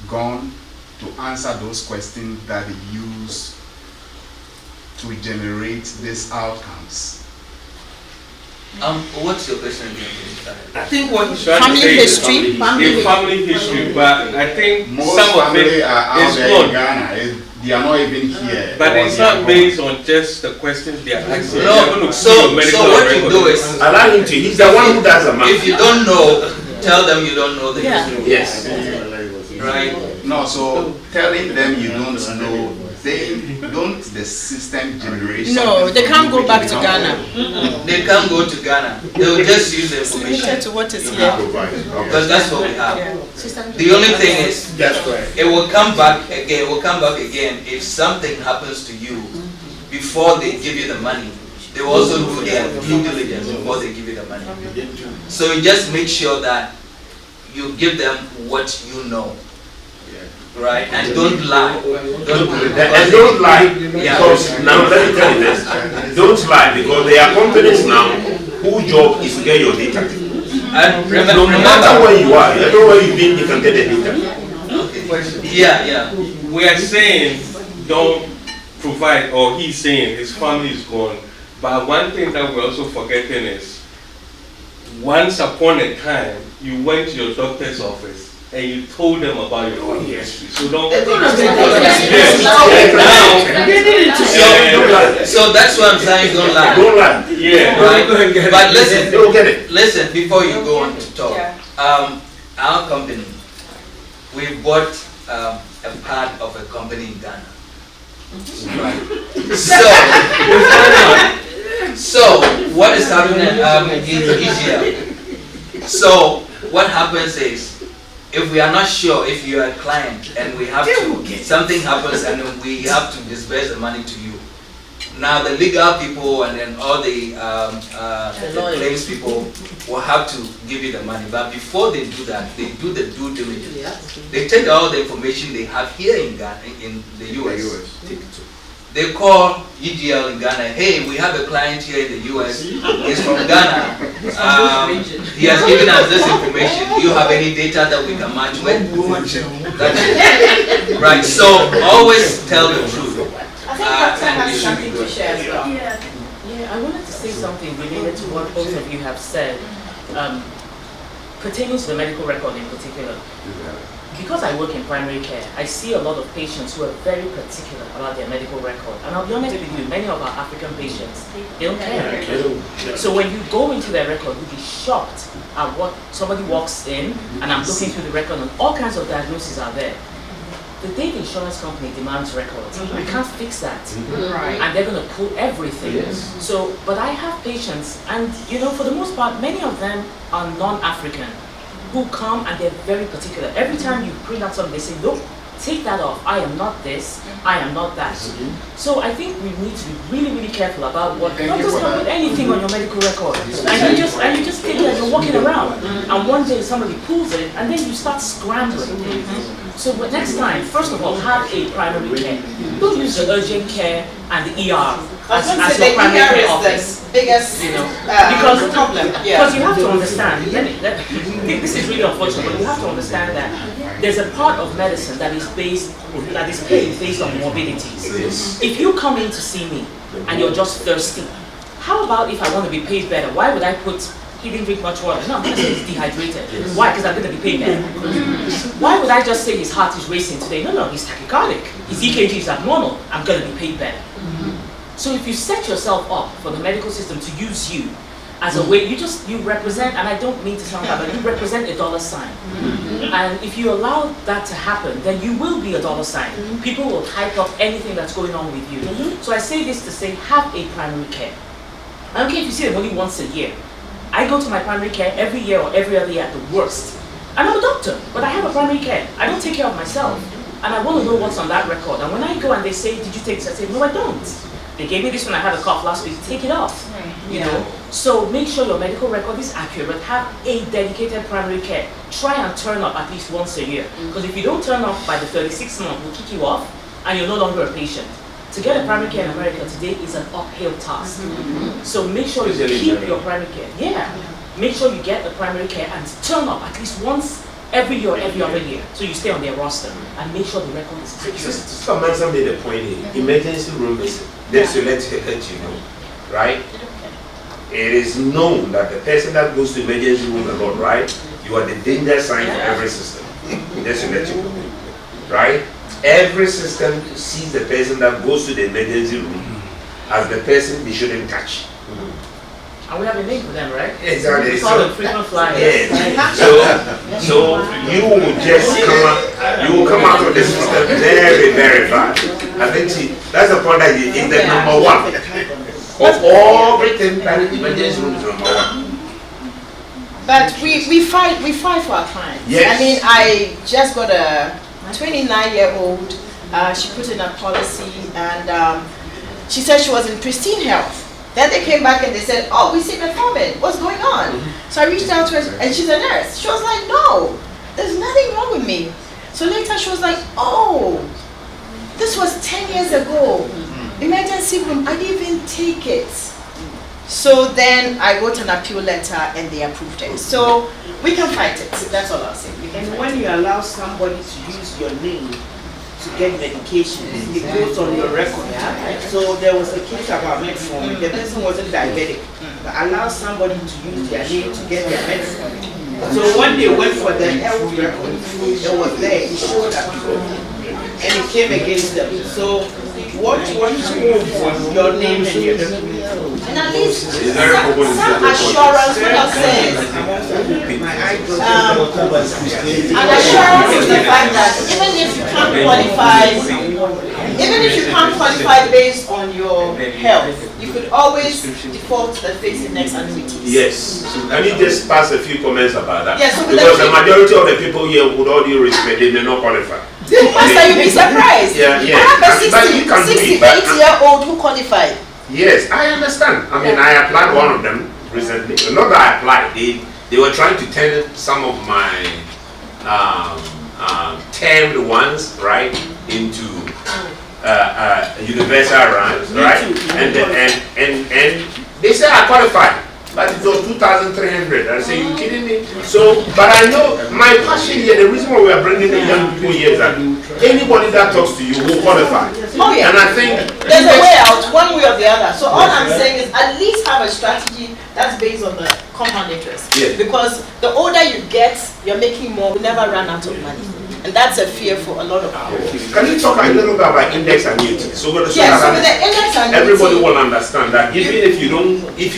gone, to answer those questions that they use to generate these outcomes? What's your question again? I think what he's trying Family to say history. is family history, but I think Most some of family it are out is there in good. Ghana. they are not even here. But or it's they are not gone. based on just the questions they are asking. No, They're going to so see your medical what you record. do is, Allow him to. He's the one who does the math. if you don't know, tell them you don't know the history. Yes. Right? No, so telling them you don't know, don't the system generate No, something they from can't you go which back they to don't Ghana. know? They can't go to Ghana. They will just use the Limited information to what is You here. provide. Okay. because that's what we have. The only thing is, That's right. it will come back again. It will come back again if something happens to you before they give you the money. They will also do their due diligence before they give you the money. So you just make sure that you give them what you know, right? And don't lie. And don't lie, because now let me tell you this. Don't lie, because there are companies now whose job is to get your data. And No matter where you are, everywhere you've been, you can get the data. yeah. We are saying don't provide, or he's saying his family is gone. But one thing that we're also forgetting is, once upon a time, you went to your doctor's office and you told them about your family history. So don't. So that's what I'm saying. Don't lie. Don't lie. Yeah. Right? But listen, Don't get it. listen, before you go on to talk, our company, we bought a part of a company in Ghana. Right. So what is happening is easier. So what happens is, if we are not sure, if you are a client and we have to, something happens and we have to disburse the money to you. Now the legal people and then all the claims people will have to give you the money. But before they do that, they do the due diligence. They take all the information they have here in Ghana, in the US. They call EGL in Ghana. Hey, we have a client here in the US. He's from Ghana. He has given us this information. Do you have any data that we can match with? That's it. Right. So always tell the truth. And you should be good. Yeah, I wanted to say something related to what both of you have said, pertaining to the medical record in particular. Because I work in primary care, I see a lot of patients who are very particular about their medical record. And I'll be honest with you, many of our African patients, they don't care. So when you go into their record, you'll be shocked at what somebody walks in, and I'm looking through the record, and all kinds of diagnoses are there. The day the insurance company demands records, we can't fix that. And they're going to pull everything. So, but I have patients, and you know, for the most part, many of them are non-African, who come and they're very particular. Every time you bring out something, they say, look, take that off. I am not this, I am not that. So I think we need to be really, really careful about what, not just put anything on your medical record. And you just take it as you're walking around. And one day somebody pulls it, and then you start scrambling. So next time, first of all, have a primary care. Don't use the urgent care and the ER as your primary care office. Biggest, you know, because problem. Because you have to understand, this is really unfortunate, but you have to understand that there's a part of medicine that is paid based on morbidities. If you come in to see me and you're just thirsty, how about if I want to be paid better? Why would I put, he didn't drink much water? No, I'm going to say he's dehydrated. Why? Because I'm going to be paid better. Why would I just say his heart is racing today? No, he's tachycardic. His EKG is abnormal. I'm going to be paid better. So if you set yourself up for the medical system to use you as a way, you represent, and I don't mean to sound bad, but you represent a dollar sign. And if you allow that to happen, then you will be a dollar sign. People will hype up anything that's going on with you. So I say this to say, have a primary care. I don't care if you see them only once a year. I go to my primary care every year or every other year at the worst. And I'm a doctor, but I have a primary care. I don't take care of myself. And I want to know what's on that record. And when I go and they say, did you take this? I say, no, I don't. They gave me this when I had a cough last week. Take it off. You know. So make sure your medical record is accurate. Have a dedicated primary care. Try and turn up at least once a year. Because if you don't turn up by the 36th month, we'll kick you off, and you're no longer a patient. To get a primary care in America today is an uphill task. So make sure you keep your primary care. Make sure you get a primary care and turn up at least once every year or every other year. So you stay on their roster and make sure the record is accurate. Some man made a point here. Emergency room is let's let you know, right? It is known that the person that goes to emergency room a lot, right? You are the danger sign for every system. Just to let you know, right? every system sees the person that goes to the emergency room as the person they shouldn't touch. And we have a name for them, right? Exactly. We call them frequent flyers. Yes. So you will just come out of this system very, very fast. I think that's the point that is the number one. Of everything that emergency room is number one. But we fight for our clients. Yes. I mean, I just got a 29-year-old. She put in a policy, and she said she was in pristine health. Then they came back and they said, "Oh, we see metformin. What's going on?" So I reached out to her, and she's a nurse. She was like, "No, there's nothing wrong with me." So later she was like, "Oh, this was 10 years ago. Emergency room. I didn't even take it." So then I wrote an appeal letter and they approved it. So we can fight it. That's all I'll say. And when you allow somebody to use your name to get medication, it goes on your record. So there was a case about metformin. The person wasn't diabetic, but allow somebody to use their name to get their medicine. So when they went for the health record, it was there. It showed up, and it came against them. So what you hold was your name and your document. And at least some assurance when I say an assurance is the fact that even if you can't qualify based on your health, you could always default to the fixed index annuities. Yes. Let me just pass a few comments about that. Yes, so because the majority of the people here, with all due respect, they may not qualify. Pastor, you'll be surprised. Yeah. I have a 68-year-old who qualified. Yes, I understand. I mean, I applied one of them recently. Not that I applied. They were trying to turn some of my termed ones, right, into universal runs, right? And they said I qualified, but it was 2,300. I say, you kidding me? So, but I know my passion here. The reason why we are bringing the young people here is that anybody that talks to you will qualify. Oh yeah. And I think there's a way out, one way or the other. So all I'm saying is at least have a strategy that's based on the compound interest. Yes. Because the older you get, you're making more. You never run out of money. And that's a fear for a lot of people. Can you talk a little bit about index annuity? So with the index annuity, everybody will understand that even if you don't, you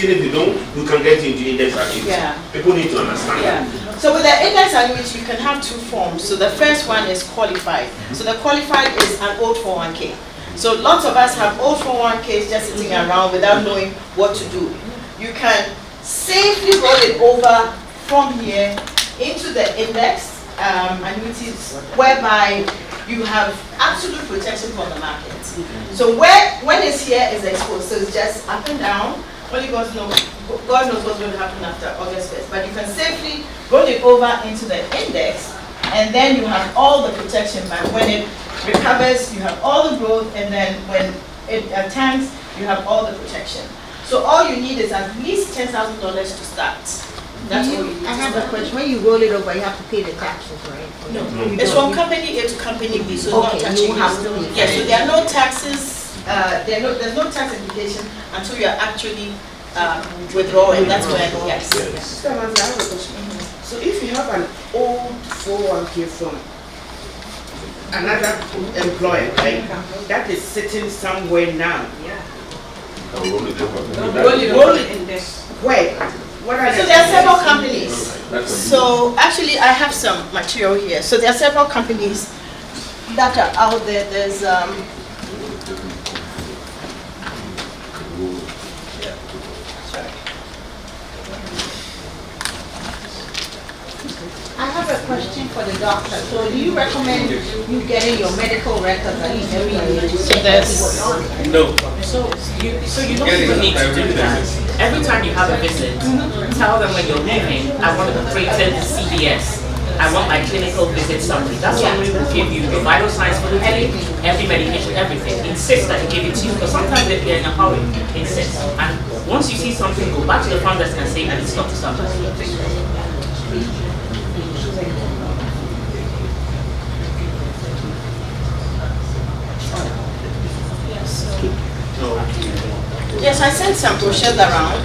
can get into index annuity. Yeah. People need to understand that. So with the index annuity, you can have two forms. So the first one is qualified. So the qualified is an old 401k. So lots of us have old 401ks just sitting around without knowing what to do. You can safely roll it over from here into the index annuities, whereby you have absolute protection from the market. So when it's here is exposed, so it's just up and down. Only God knows what's going to happen after August 1st. But you can safely roll it over into the index, and then you have all the protection. But when it recovers, you have all the growth, and then when it tanks, you have all the protection. So all you need is at least $10,000 to start. That's all you need. I have a question. When you roll it over, you have to pay the taxes, right? No, it's from company A to company B, so okay, not touching you have to pay. Yeah, so there are no taxes. There's no tax implication until you are actually withdrawing. That's when yes. Mr. Amanda, I have a question. So if you have an old 401k from another employer, right, that is sitting somewhere now. Roll it in there. Where? So there are several companies. So actually I have some material here. So there are several companies that are out there. There's I have a question for the doctor. So do you recommend you getting your medical records at least every year? So there's No. So you don't even need to do that. Every time you have a visit, tell them when you're leaving, I want to create a CVS. I want my clinical visit summary. That's when we will give you your vital signs for the day, every medication, everything. Insist that they give it to you, because sometimes they're in a hurry. Insist. And once you see something, go back to the front desk and say, I need to talk to somebody. Yes, I sent some brochures around,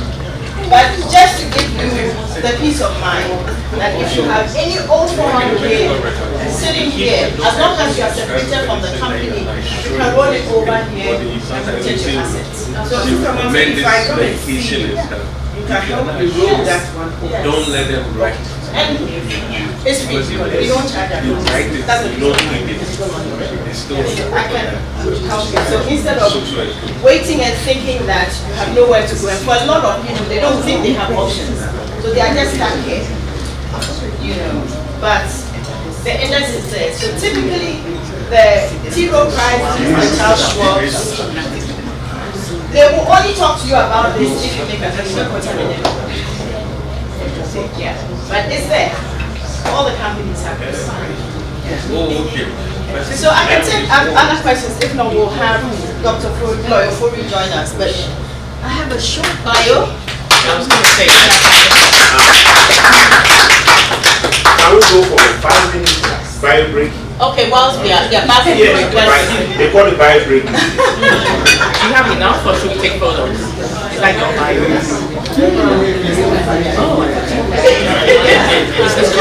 but just to give you the peace of mind that if you have any old 401k sitting here, as long as you are separated from the company, you can roll it over here and protect your assets. So if someone says, if I come and see you, you can help me roll that one over. Don't let them write. And it's free. We don't charge that. That's a You don't need it. It's still I can help you. So instead of waiting and thinking that you have nowhere to go, and for a lot of people, they don't think they have options. So they are just stuck here. You know, but the index is there. So typically, the zero price is the child swaps. They will only talk to you about this if you make a minimum. Yeah, but it's there. All the companies have this. Oh, okay. So I can take other questions. If not, we'll have Dr. Lawyer Furi join us. But I have a short bio. I was going to say, Can we go for a 5-minute bio break? okay, whilst we are back in the break, They call it bio break. do you have enough or should we take photos? Is that your bio? Is this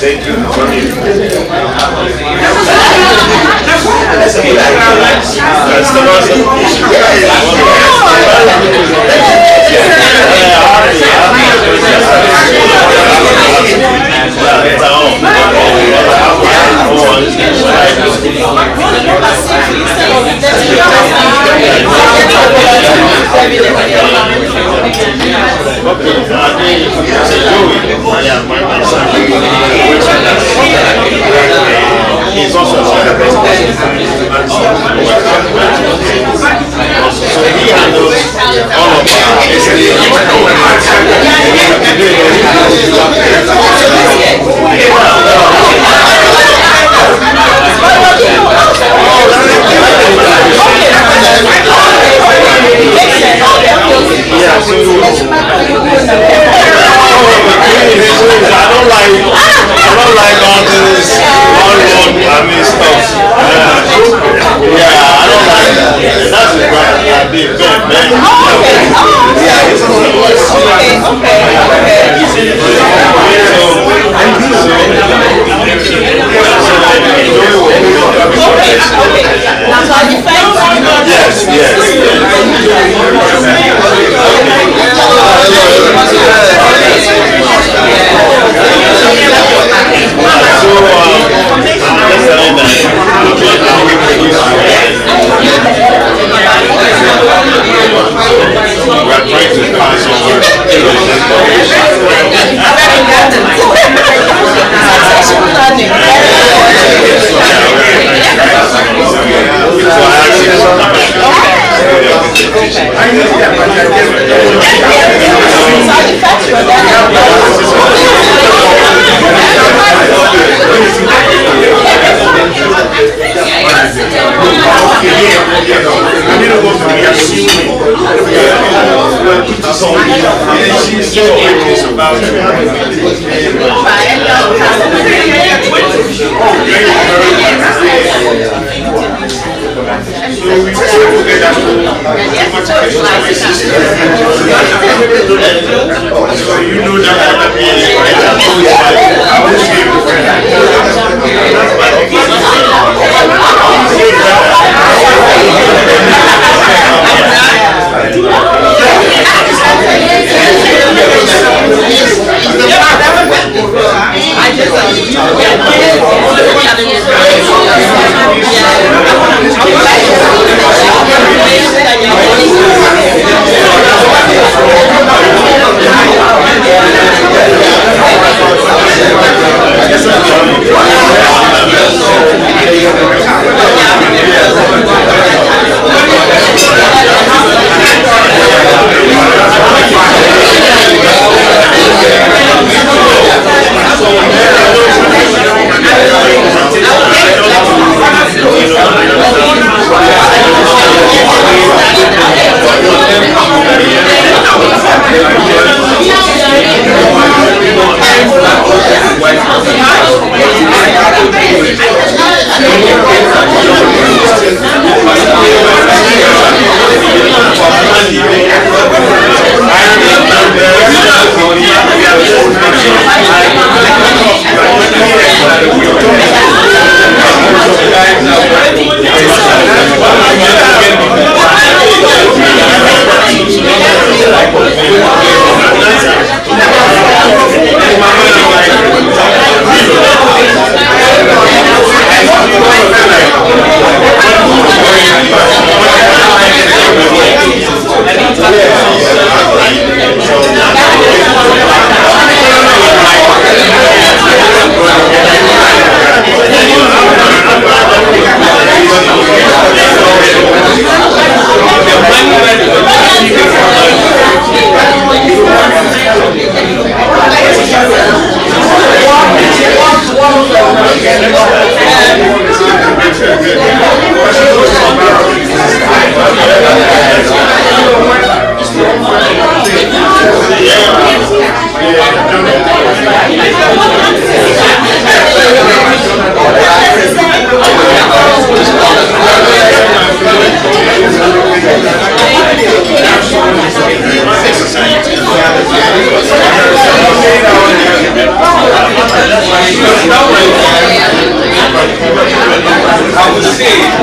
Thank you. He's also a so he handles all of I don't like all this all-road stuff. Yeah, I don't like that. That's the right idea, man. I would say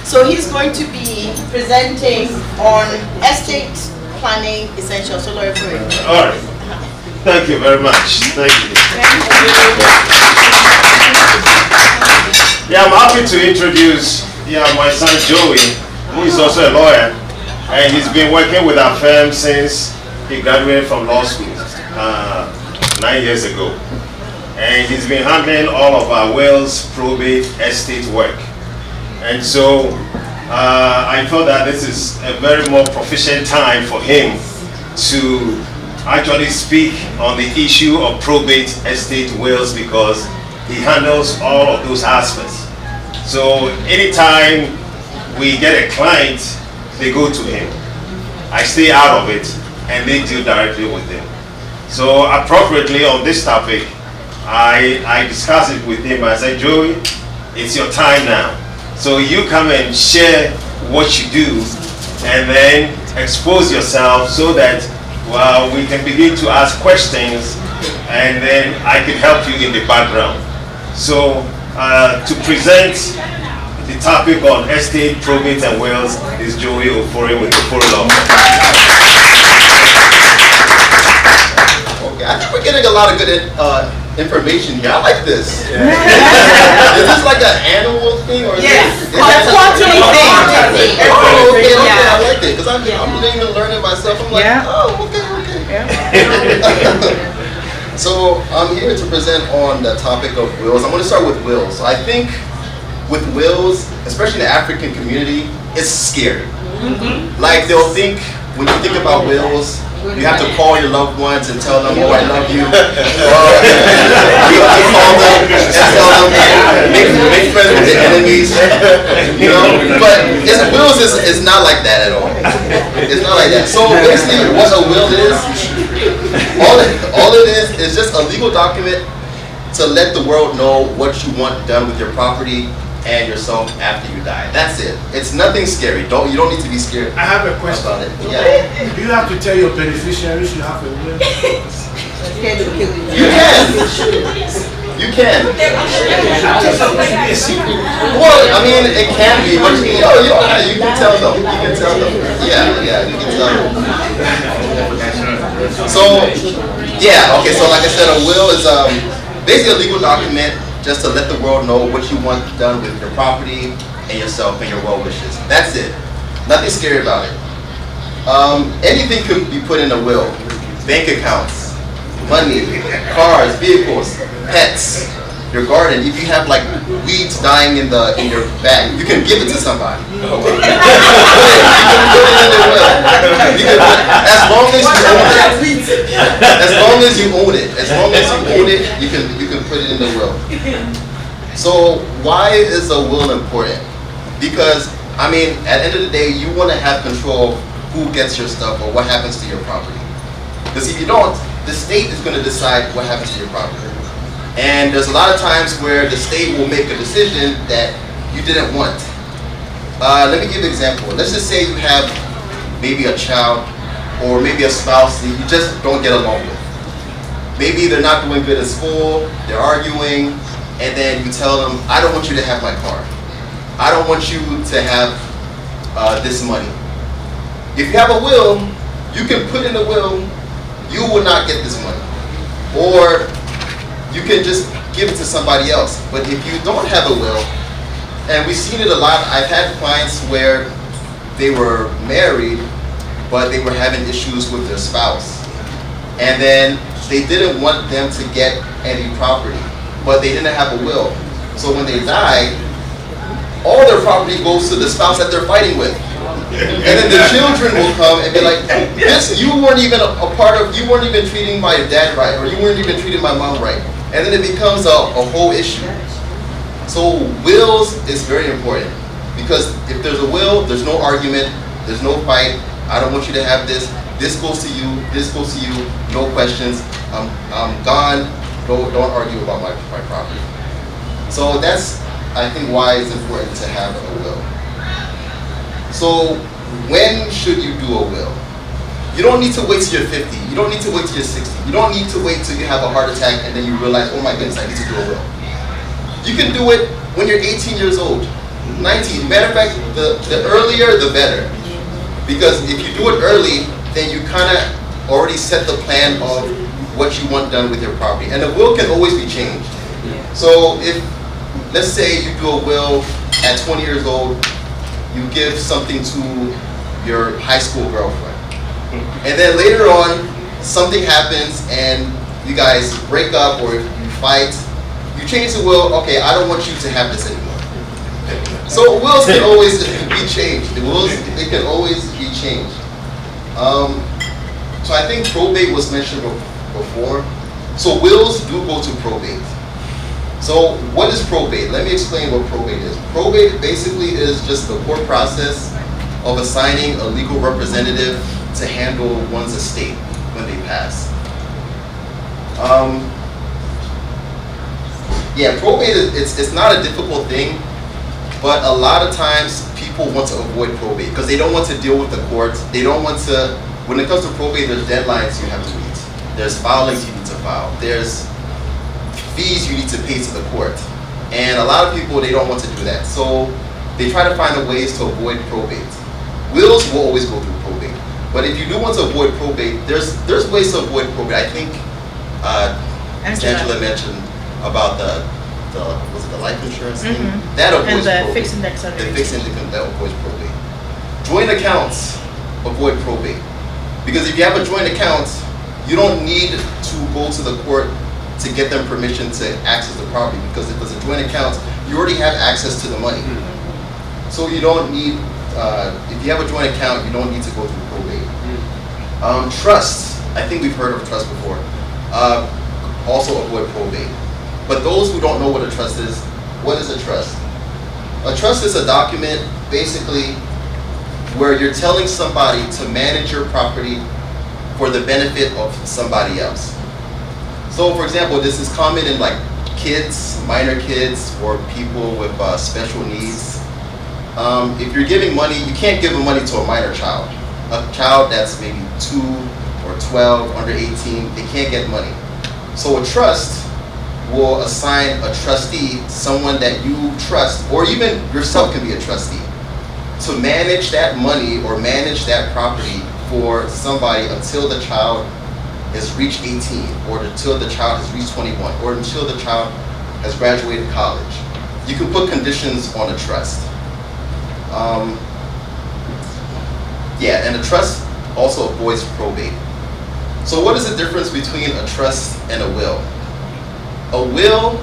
So he's going to be presenting on estate planning essentials. So Lawyer Fori. All right. Thank you very much. Thank you. Yeah, I'm happy to introduce my son Joey, who is also a lawyer, and he's been working with our firm since he graduated from law school 9 years ago. and he's been handling all of our wills, probate, estate work. And so I thought that this is a very more proficient time for him to actually speak on the issue of probate, estate, wills, because he handles all of those aspects. So anytime we get a client, they go to him. I stay out of it and they deal directly with him. So appropriately on this topic, I discussed it with him. I said, Joey, it's your time now. So you come and share what you do and then expose yourself so that we can begin to ask questions and then I can help you in the background. So to present the topic on estate, probate and wills is Joey Ofori with the Ofori Law. Okay, I think we're getting a lot of good information here. I like this. Yeah. Is this like an annual thing or yes? Is that quarterly thing. Oh, okay, I like it because I'm even learning myself. I'm like, oh, okay. So I'm here to present on the topic of wills. I'm going to start with wills. So I think with wills, especially in the African community, it's scary. Like they'll think, when you think about wills, you have to call your loved ones and tell them, oh, I love you. You have to call them and tell them, make friends with the enemies. You know, but wills is not like that at all. It's not like that. So basically, what a will is, all it is just a legal document to let the world know what you want done with your property and yourself after you die. That's it. It's nothing scary. You don't need to be scared. I have a question. About it. Yeah. Do you have to tell your beneficiaries you have a will? You can. You can. Well, I mean, it can be, but you can tell them. You can tell them. Yeah, you can tell them. So, yeah, okay. So, like I said, a will is basically a legal document just to let the world know what you want done with your property and yourself and your well wishes. That's it. Nothing scary about it. Anything could be put in a will. Bank accounts, money, cars, vehicles, pets, your garden. If you have like weeds dying in your bag, you can give it to somebody. You can put it in the will. As long as you own it. As long as you own it. As long as you own it, you can put it in the will. So why is a will important? Because I mean, at the end of the day, you want to have control of who gets your stuff or what happens to your property. Because if you don't, the state is going to decide what happens to your property. And there's a lot of times where the state will make a decision that you didn't want. Let me give an example. Let's just say you have maybe a child or maybe a spouse that you just don't get along with. Maybe they're not doing good at school, they're arguing, and then you tell them, I don't want you to have my car. I don't want you to have this money. If you have a will, you can put in the will, you will not get this money. Or you can just give it to somebody else. But if you don't have a will, and we've seen it a lot, I've had clients where they were married, but they were having issues with their spouse. And then they didn't want them to get any property, but they didn't have a will. So when they died, all their property goes to the spouse that they're fighting with. And then the children will come and be like, this, you weren't even you weren't even treating my dad right, or you weren't even treating my mom right. And then it becomes a whole issue. So wills is very important, because if there's a will, there's no argument, there's no fight. I don't want you to have this. This goes to you, this goes to you, no questions. I'm gone, don't argue about my property. So that's, I think, why it's important to have a will. So when should you do a will? You don't need to wait till you're 50. You don't need to wait till you're 60. You don't need to wait till you have a heart attack and then you realize, oh my goodness, I need to do a will. You can do it when you're 18 years old, 19. Matter of fact, the earlier, the better. Because if you do it early, then you kind of already set the plan of what you want done with your property. And the will can always be changed. So if, let's say you do a will at 20 years old, you give something to your high school girlfriend. And then later on, something happens and you guys break up or if you fight, you change the will, okay, I don't want you to have this anymore. So wills can always be changed. The wills, they can always be changed. So I think probate was mentioned before. So wills do go to probate. So what is probate? Let me explain what probate is. Probate basically is just the court process of assigning a legal representative to handle one's estate when they pass. Yeah, probate it's not a difficult thing, but a lot of times people want to avoid probate because they don't want to deal with the courts. They don't want to. When it comes to probate, there's deadlines you have to meet. There's filings you need to file. There's fees you need to pay to the court, and a lot of people they don't want to do that. So they try to find ways to avoid probate. Wills will always go through probate, but if you do want to avoid probate, there's ways to avoid probate. I think Angela mentioned about the was it the life insurance thing? That avoids and the probate. fixed index The fixed index that avoids probate. Joint accounts avoid probate because if you have a joint account, you don't need to go to the court to get them permission to access the property because if it's a joint account, you already have access to the money. So you don't need, if you have a joint account, you don't need to go through probate. Trust, I think we've heard of trust before, also avoid probate. But those who don't know what a trust is, what is a trust? A trust is a document basically where you're telling somebody to manage your property for the benefit of somebody else. So for example, this is common in like kids, minor kids, or people with special needs. If you're giving money, you can't give money to a minor child. A child that's maybe 2 or 12, under 18, they can't get money. So a trust will assign a trustee, someone that you trust, or even yourself can be a trustee, to manage that money or manage that property for somebody until the child has reached 18, or until the child has reached 21, or until the child has graduated college. You can put conditions on a trust. Yeah, and a trust also avoids probate. So what is the difference between a trust and a will? A will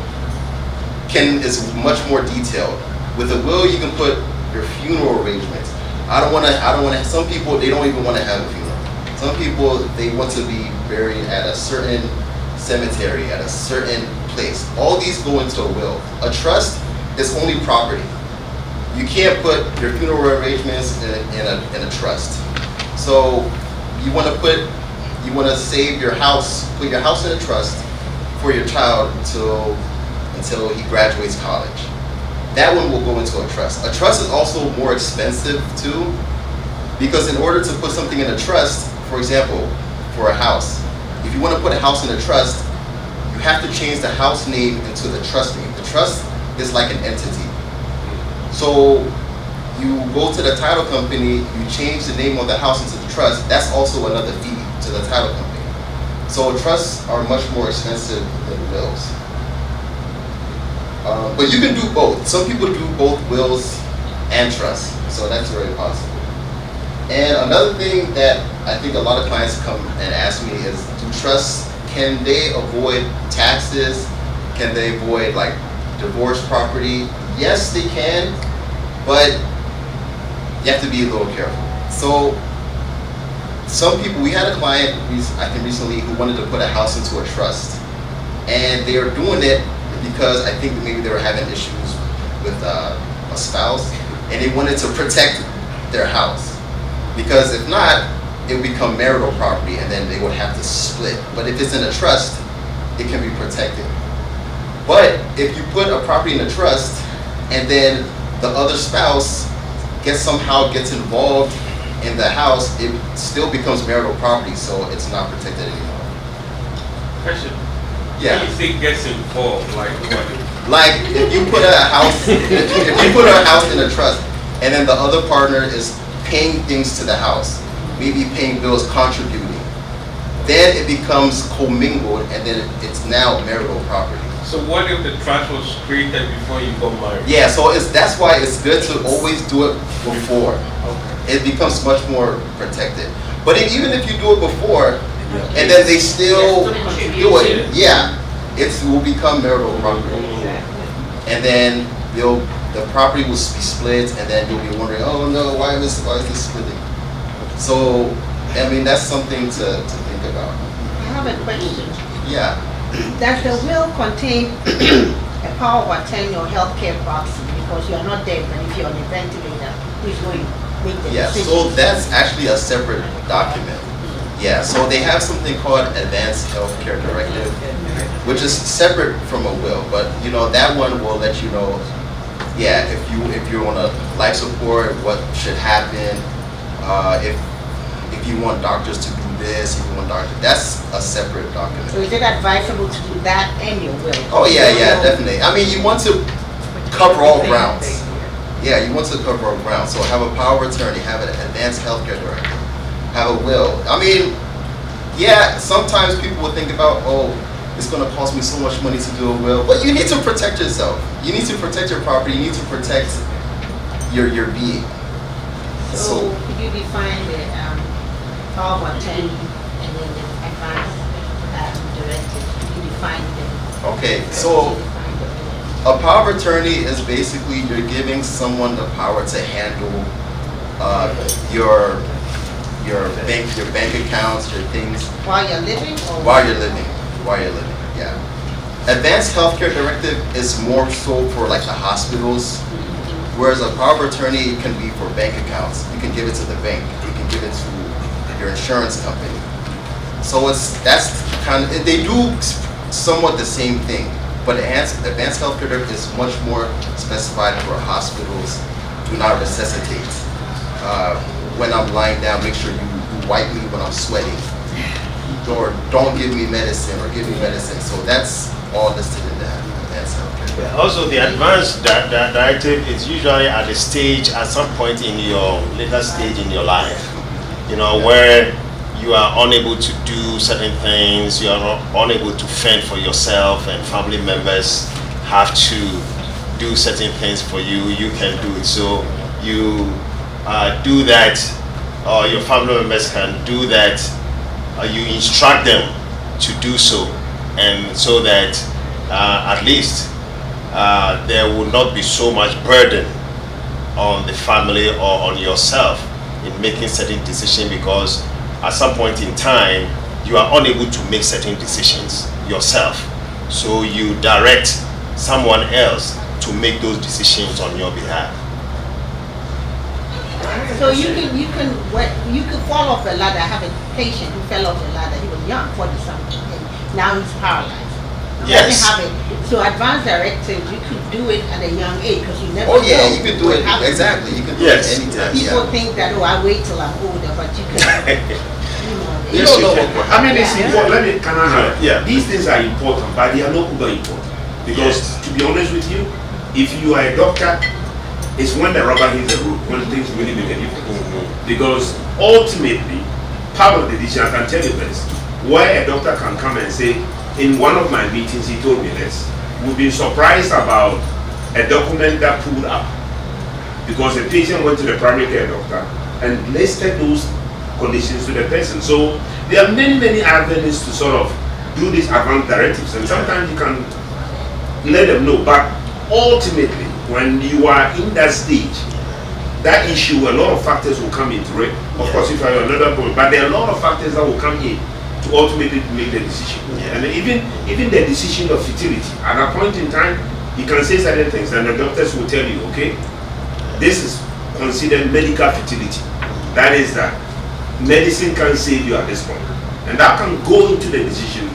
is much more detailed. With a will, you can put your funeral arrangements. Some people, they don't even want to have a funeral. Some people, they want to be buried at a certain cemetery, at a certain place. All these go into a will. A trust is only property. You can't put your funeral arrangements in a trust. So you want to save your house, put your house in a trust for your child until he graduates college. That one will go into a trust. A trust is also more expensive too, because in order to put something in a trust, for example, for a house, if you want to put a house in a trust, you have to change the house name into the trust name. The trust is like an entity. So you go to the title company, you change the name of the house into the trust, that's also another fee to the title company. So trusts are much more expensive than wills. But you can do both. Some people do both wills and trusts, so that's very possible. And another thing that I think a lot of clients come and ask me is, do trusts, can they avoid taxes? Can they avoid like divorce property? Yes, they can, but you have to be a little careful. So some people, we had a client, I think recently, who wanted to put a house into a trust. And they are doing it because I think maybe they were having issues with a spouse, and they wanted to protect their house. Because if not, it would become marital property and then they would have to split. But if it's in a trust, it can be protected. But if you put a property in a trust and then the other spouse somehow gets involved in the house, it still becomes marital property, so it's not protected anymore. Question. Yeah. When you say gets involved, like what? Like if you put a house, if you put a house in a trust, and then the other partner is paying things to the house, maybe paying bills, contributing, then it becomes commingled, and then it's now marital property. So what if the trust was created before you got married? Yeah, so that's why it's good to always do it before. Okay. It becomes much more protected. But even if you do it before, and then they still do it, yeah, it will become marital property. And then the property will be split, and then you'll be wondering, oh no, why is this splitting? So, I mean, that's something to think about. I have a question. Yeah. Does the will contain a power of attorney or healthcare proxy? Because you're not dead, but if you're on a ventilator, who's going to make the Yeah, decision? so that's actually a separate document. Yeah, so they have something called Advanced Healthcare Directive, which is separate from a will, but you know, that one will let you know, yeah, if you're on a life support, what should happen, if you want doctors to do this, if you want doctors, that's a separate document. So is it advisable to do that and your will? Oh yeah, definitely. I mean, you want to cover all grounds. Yeah, you want to cover all grounds. So have a power of attorney, have an advanced healthcare directive, have a will. I mean, yeah, sometimes people will think about, oh, it's going to cost me so much money to do a will. But you need to protect yourself. You need to protect your property. You need to protect your being. So could you define the power of attorney and then the advanced directive? Could you define them? Okay, so a power of attorney is basically you're giving someone the power to handle your bank accounts, your things. While you're living? Or while you're living, yeah. Advanced healthcare directive is more so for like the hospitals, whereas a power of attorney can be for bank accounts. You can give it to the bank. You can give it to your insurance company. So that's kind of, they do somewhat the same thing, but advanced healthcare directive is much more specified for hospitals. Do not resuscitate. When I'm lying down, make sure you wipe me when I'm sweating. Or don't give me medicine, or give me medicine. So that's all listed in that advanced healthcare. Yeah, also, the advanced directive is usually at some point in your later stage in your life, you know, where you are unable to do certain things, you are unable to fend for yourself, and family members have to do certain things for you. You can do it. So you do that, or your family members can do that. You instruct them to do so, and so that at least there will not be so much burden on the family or on yourself in making certain decisions, because at some point in time you are unable to make certain decisions yourself. So you direct someone else to make those decisions on your behalf. So you can fall off a ladder. I have a patient who fell off a ladder. He was young, 40-something, and now he's paralyzed. Yes. So advanced directives, you could do it at a young age because you never. Oh yeah, you could do it exactly. You can do it anytime. People think that I wait till I'm older, but you can. You don't know what. I mean, it's important. These things are important, but they are not uber important. Because to be honest with you, if you are a doctor, it's when the rubber hits the road when things really make a difference. Because ultimately, part of the decision, I can tell you this, where a doctor can come and say, in one of my meetings, he told me this, we've been surprised about a document that pulled up because a patient went to the primary care doctor and listed those conditions to the person. So there are many avenues to sort of do these advanced directives, and sometimes you can let them know, but ultimately, when you are in that stage, that issue, a lot of factors will come into it. Of course, if I have another point, but there are a lot of factors that will come in to ultimately make the decision. And even the decision of fertility, at a point in time, you can say certain things, and the doctors will tell you, okay, this is considered medical fertility. That is that medicine can save you at this point, and that can go into the decision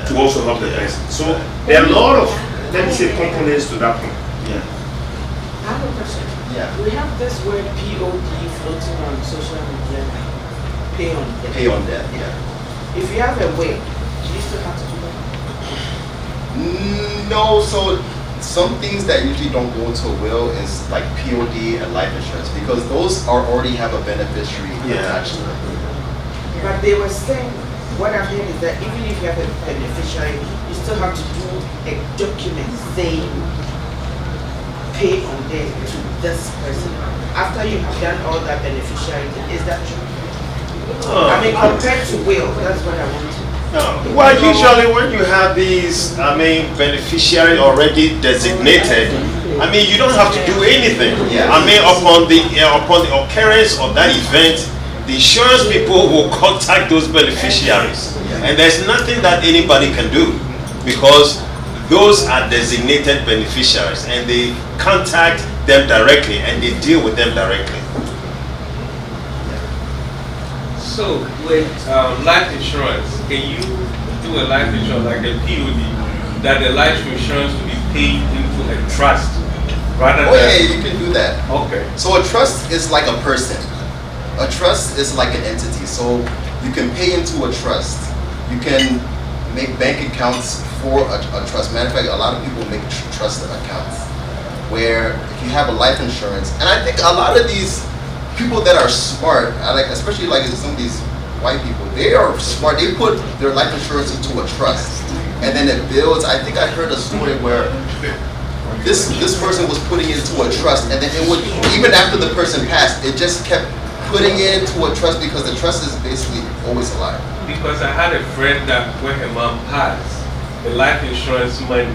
to also help the person. So there are a lot of, let me say, components to that point. I have a question. Yeah. We have this word POD floating on social media now. Pay on death. Pay on death, yeah. If you have a will, do you still have to do that? No, so some things that usually don't go into a will is like POD and life insurance, because those already have a beneficiary attached to them. But they were saying, what I'm hearing is that even if you have a beneficiary, you still have to do a document saying pay on death to this person after you have done all that beneficiary. Is that true? I mean, compared to will, that's what I want to. No. Well, usually when you have these, beneficiary already designated, you don't have to do anything. Yeah. Upon the occurrence of that event, the insurance people will contact those beneficiaries, and there's nothing that anybody can do because those are designated beneficiaries, and they contact them directly and they deal with them directly. So with life insurance, can you do a life insurance like a POD, that the life insurance will be paid into a trust rather than? Yeah, you can do that. Okay. So a trust is like a person. A trust is like an entity. So you can pay into a trust. You can make bank accounts for a trust. Matter of fact, a lot of people make trust accounts where if you have a life insurance, and I think a lot of these people that are smart, especially like some of these white people, they are smart. They put their life insurance into a trust, and then it builds. I think I heard a story where this person was putting it into a trust, and then it would, even after the person passed, it just kept putting it into a trust because the trust is basically always alive. Because I had a friend that when her mom passed, the life insurance money,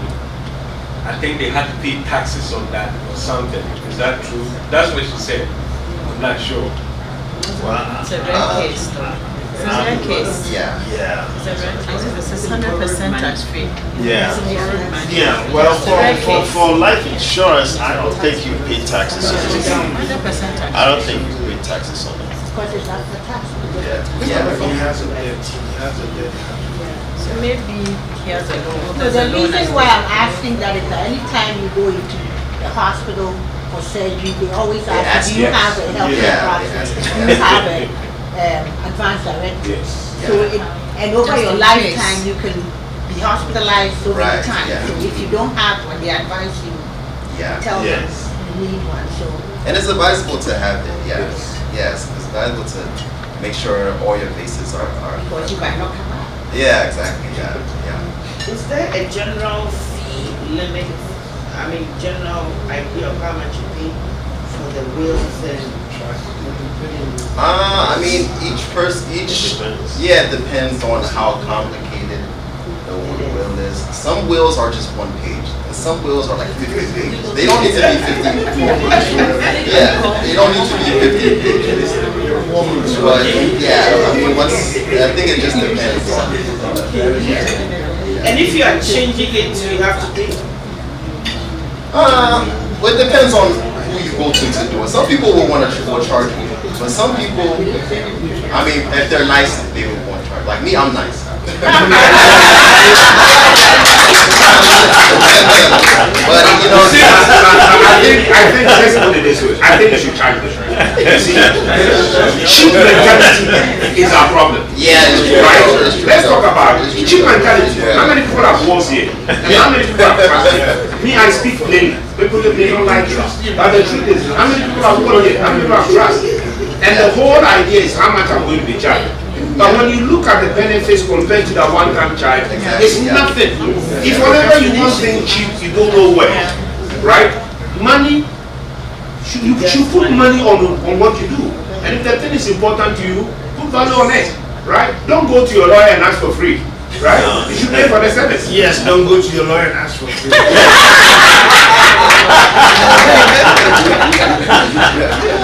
I think they had to pay taxes on that or something. Is that true? That's what she said. I'm not sure. Wow. It's a rare case, though. It's a rare case. Yeah. It's a rare case. It's 100% tax free. Yeah. Yeah. Well, for life insurance, I don't think you pay taxes on it. 100% tax. I don't think you pay taxes on it. Because it's not the tax. Yeah. He has a debt. He has a debt. So maybe he has a loan. So the reason why I'm asking that is that anytime you go into the hospital for surgery, they always ask, do you have a healthcare process? Do you have a advanced directive? So and over your lifetime, you can be hospitalized so many times. So if you don't have one, they advise you, tell them you need one. So And it's advisable to have it, yes. Yes, it's advisable to make sure all your bases are because you might not come out. Yeah, exactly, yeah. Is there a general fee limit? I mean, general idea of how much you pay for the wills and I mean, it depends on how complicated the will is. Some wills are just one page, and some wills are like 50 pages. They don't need to be 50. Yeah, they don't need to be 50 pages. But yeah, I mean, I think it just depends on. And if you are changing it, you have to pay. Well, it depends on who you go to do it. Some people will want to charge you, but some people, I mean, if they're nice, they will want to charge. Like me, I'm nice. But you know, I think let's put it this way. I think you should charge them. You see, cheap mentality is our problem. Yeah, right. Let's talk about it. Cheap mentality. How many people have wars here? And how many people have trust? Me, I speak plainly. People they don't like trust. But the truth is, how many people have war here? How many people have trust? And the whole idea is how much I'm going to be charged. But when you look at the benefits compared to the one-time charge, it's nothing. If whenever you want things cheap, you don't know where, right? Money, you should put money on what you do. And if the thing is important to you, put value on it, right? Don't go to your lawyer and ask for free, right? You should pay for the service. Yes, don't go to your lawyer and ask for free.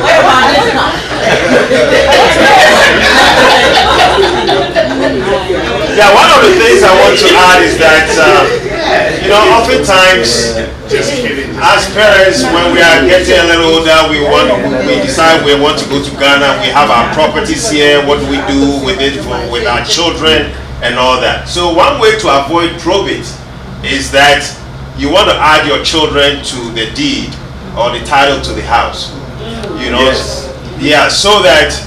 Where about this now? Yeah, one of the things I want to add is that, oftentimes, as parents, when we are getting a little older, we decide we want to go to Ghana, we have our properties here, what do we do with it with our children and all that. So one way to avoid probate is that you want to add your children to the deed or the title to the house. Yeah, so that,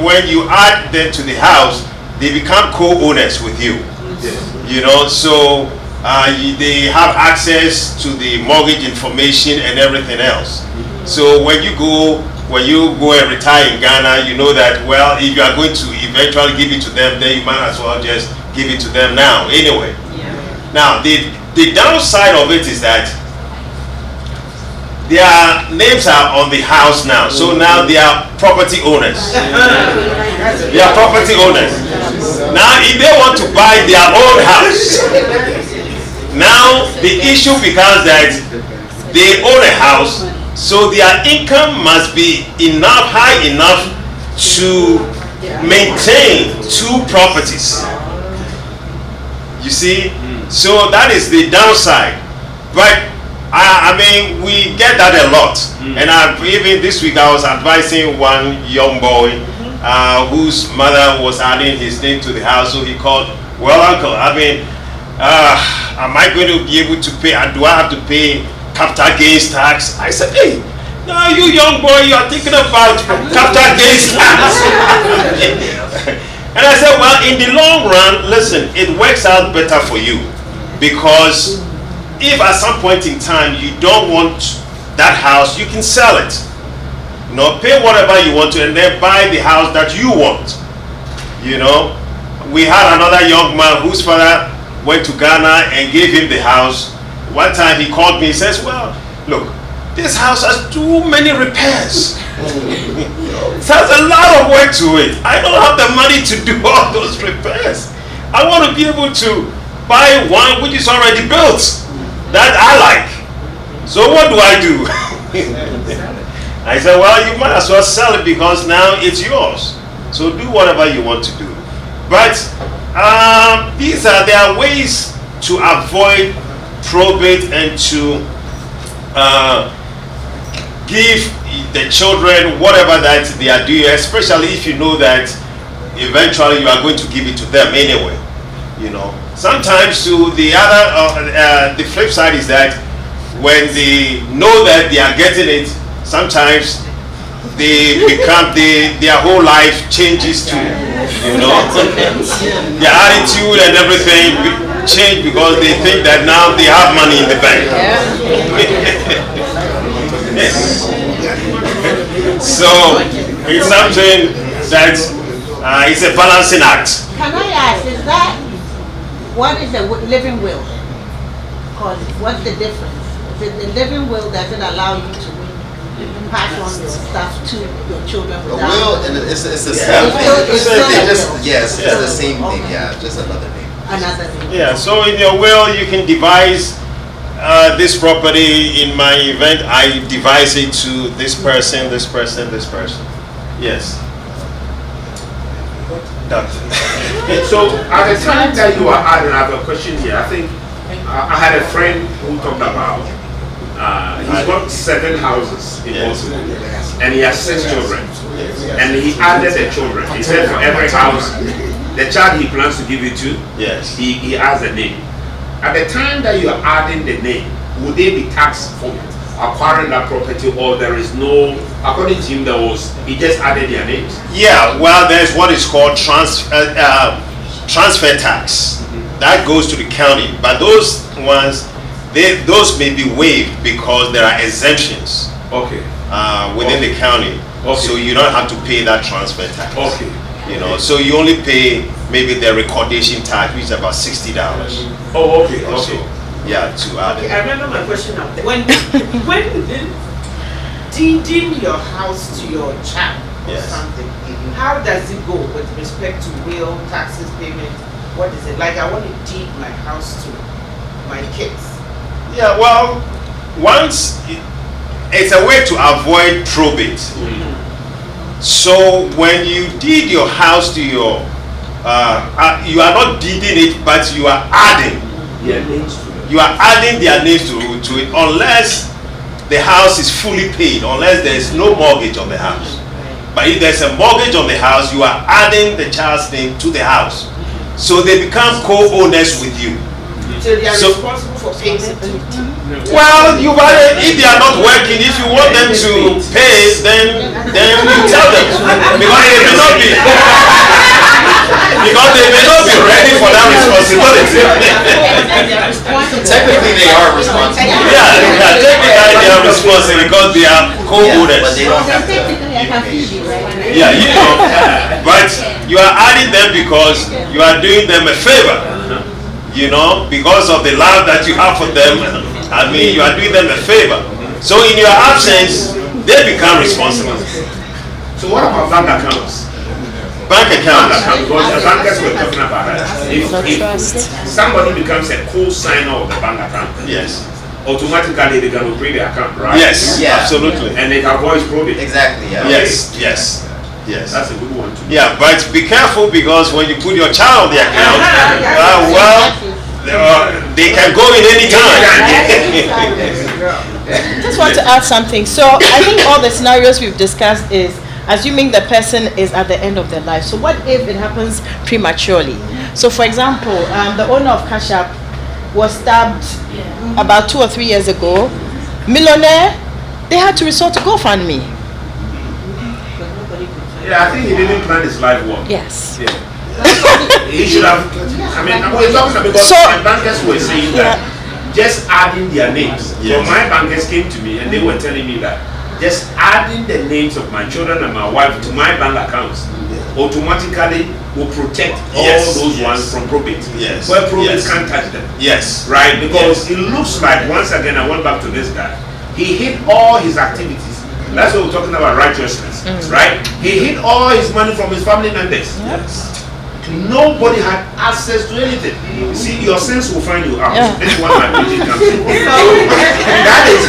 when you add them to the house, they become co-owners with you. So they have access to the mortgage information and everything else. So when you go and retire in Ghana, you know that, well, if you are going to eventually give it to them, then you might as well just give it to them now anyway. Now, the downside of it is that their names are on the house now. So now they are property owners. They are property owners. Now if they want to buy their own house, now the issue becomes that they own a house, so their income must be high enough to maintain 2 properties. You see? So that is the downside. But I mean, we get that a lot. And even this week I was advising one young boy whose mother was adding his name to the house. So he called, well, uncle, I mean, am I going to be able to pay, and do I have to pay capital gains tax? I said, hey, no, you young boy, you are thinking about capital gains tax. And I said, well, in the long run, listen, it works out better for you, because if at some point in time you don't want that house, you can sell it. You know, pay whatever you want to, and then buy the house that you want. You know, we had another young man whose father went to Ghana and gave him the house. One time he called me, he says, well, look, this house has too many repairs. It has a lot of work to it. I don't have the money to do all those repairs. I want to be able to buy one which is already built that I like. So what do I do? I said, well, you might as well sell it, because now it's yours. So do whatever you want to do. But there are ways to avoid probate and to give the children whatever that they are doing, especially if you know that eventually you are going to give it to them anyway. You know, sometimes to the other, the flip side is that when they know that they are getting it, sometimes they become, their whole life changes too. You know, their attitude and everything change because they think that now they have money in the bank. So it's something that it's a balancing act. Can I ask, is that, what is a living will? Because what's the difference? Is it the living will, does it allow you to pass on your stuff to your children? A will, and it's the same thing. Yes, it's the same thing. Yeah, just another name. Another name. Yeah. So in your will, you can devise this property. In my event, I devise it to this person, this person, this person. Yes. Doctor. So at the time that you are adding, I have a question here. I think I had a friend who talked about he's got 7 houses in Boston, and he has 6 children, and he added the children. He said for every house, the child he plans to give it to, yes, he has a name. At the time that you are adding the name, would they be taxed for acquiring that property, or there is no, according to him, he just added their names? Yeah, well, there's what is called transfer tax. That goes to the county, but those ones, those may be waived because there are exemptions. Okay. Within the county. Okay. So you don't have to pay that transfer tax. Okay. You know, so you only pay maybe the recordation tax, which is about $60. Oh, okay. Okay. Yeah, to add it. I remember my question now. When deeding your house to your child or something, how does it go with respect to will, taxes, payment? What is it? Like, I want to deed my house to my kids. Yeah, well, once it's a way to avoid probate. So when you deed your house to your, you are not deeding it, but you are adding. You are adding their names to it, unless the house is fully paid, unless there is no mortgage on the house. But if there's a mortgage on the house, you are adding the child's name to the house. So they become co-owners with you. So they are responsible for payment. Well, if they are not working, if you want them to pay, then you tell them, because they may not be ready for that responsibility. Technically, they are responsible. Yeah, technically they are responsible because they are co-owners. But they don't have to. Yeah, you know, but you are adding them because you are doing them a favor. You know, because of the love that you have for them. I mean, you are doing them a favor. So in your absence, they become responsible. So what about bank accounts? Bank accounts. Because the bankers were talking about that. If somebody becomes a co-signer of the bank account, yes, automatically they can operate the account, right? Yes, yeah, absolutely. And they can voice probate. Exactly, yeah. Yes, yes, yes. That's a good one too. Yeah, but be careful because when you put your child on the account, they can go in any time. Just want to add something. So I think all the scenarios we've discussed is assuming the person is at the end of their life. So what if it happens prematurely? So for example, the owner of Cash App was stabbed about 2 or 3 years ago. Millionaire, they had to resort to GoFundMe. Yeah, I think he didn't plan his life well. Yes. Yeah. He should have. I mean, we're talking about because my bankers were saying that just adding their names. So my bankers came to me and they were telling me that just adding the names of my children and my wife to my bank accounts automatically will protect all those ones from probate. Yes. Where probate can't touch them. Yes. Right? Because it looks like, once again, I went back to this guy. He hid all his activities. That's what we're talking about, righteousness. Right? He hid all his money from his family members. Yes. Nobody had access to anything. See, your sins will find you out. This is what my preaching comes in. That is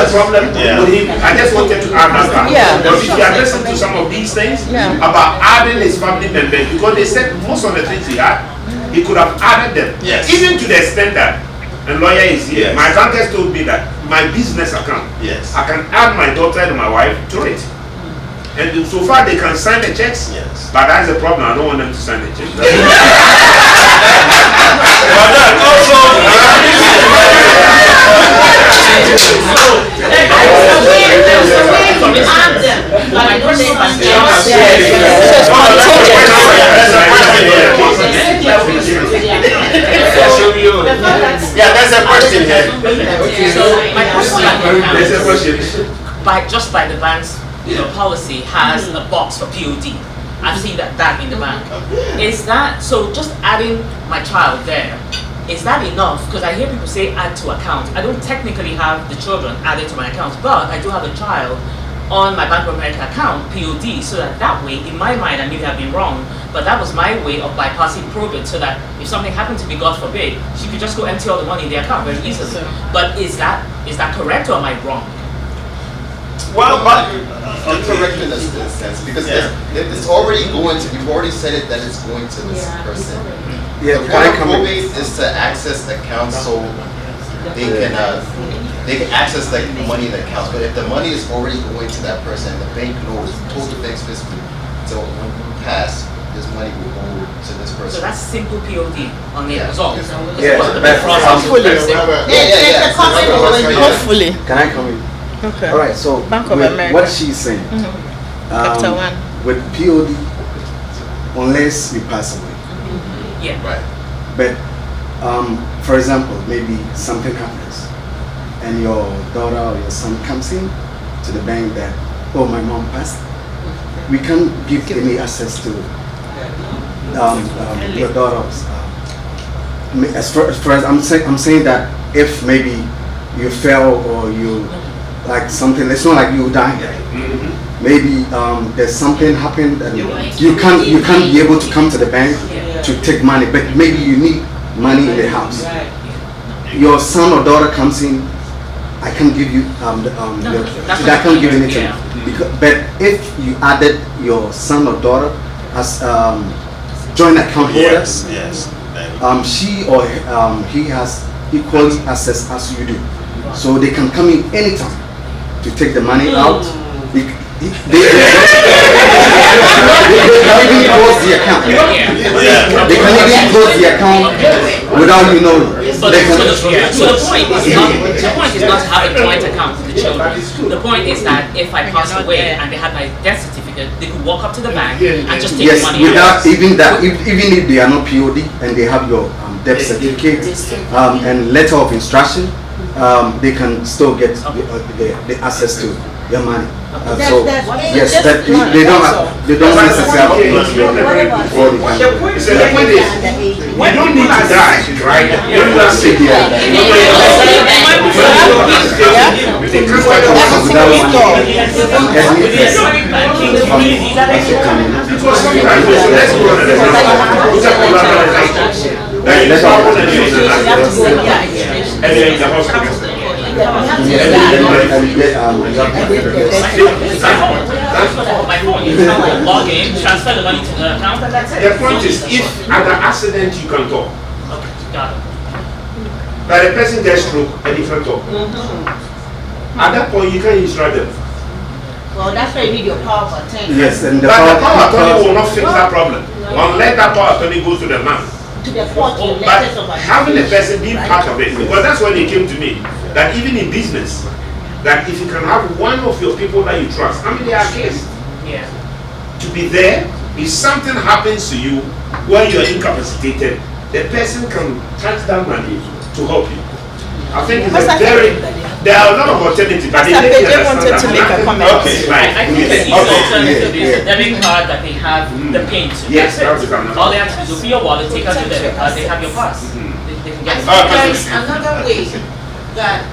the problem with him. I just wanted to add that part. But if you had listened to some of these things about adding his family members, because they said most of the things he had, he could have added them. Even to the extent that, and lawyer is here, my bankers told me that my business account, I can add my daughter and my wife to it. And so far they can sign the checks, but that's the problem. I don't want them to sign the checks. But that also, there's a question here. So my question, just by the bank's policy has a box for POD. I've seen that in the bank. Is that so? Just adding my child there, is that enough? Because I hear people say add to account. I don't technically have the children added to my account, but I do have a child on my Bank of America account, POD, so that way, in my mind, I maybe I've been wrong, but that was my way of bypassing probate, so that if something happened to me, God forbid, she could just go empty all the money in the account very easily. But is that correct, or am I wrong? Well, but correct in this sense, because it's already going to. You've already said it that it's going to this person. The point of probate is to access accounts so they can access like money in the accounts. But if the money is already going to that person, and the bank knows, told the bank specifically, so when you pass, this money will go to this person. So that's simple POD on the result. Hopefully. Can I come in? Okay. All right. So Bank of America. What she's saying, Chapter 1. with POD, unless you pass away. Yeah. Right. But for example, maybe something happens, and your daughter or your son comes in to the bank that, oh, my mom passed. We can't give any access to your daughter's. As far as I'm saying that if maybe you fell or you like something, it's not like you died. Maybe there's something happened and you can't be able to come to the bank to take money, but maybe you need money in the house. Your son or daughter comes in, I can't give you I can't give anything. But if you added your son or daughter as joint account holders, she or he has equal access as you do, so they can come in anytime to take the money out. They can even close the account. They can even close the account without you knowing. So the point is not to have a joint account with the children. The point is that if I passed away and they had my death certificate, they could walk up to the bank and just take the money out. Without even that, even if they are not POD and they have your death certificate and letter of instruction, they can still get the access to your money. So yes, that they don't necessarily. The point is, we don't need to die, right? You don't sit here. Because sometimes, let's go on an example. It's a polarization. That is someone that is and they're in the hospital. My phone, you can log in, transfer the money to the account, and that's it. The point is, if at an accident you can talk, Okay, got it. but the person gets stroke and he can't talk, at that point you can't instruct them. Well, that's why you need your power of attorney. Yes, and But the power of attorney will not fix that problem unless that power of attorney goes to the man. To the court, the But letters of having a person be right? part of it, because that's when they came to me, that even in business, that if you can have one of your people that you trust, I mean, there are cases Yeah. to be there. If something happens to you when you are incapacitated, the person can touch that money to help you. I think it's a very, there are a lot of alternatives, but they wanted to make a comment. Okay, right. I think the easy alternative is the debit card that they have the pin to. Yes, That's that's it. it. All they have to do is open your wallet, take out your debit card, they have your pass. They can get it. There's another way that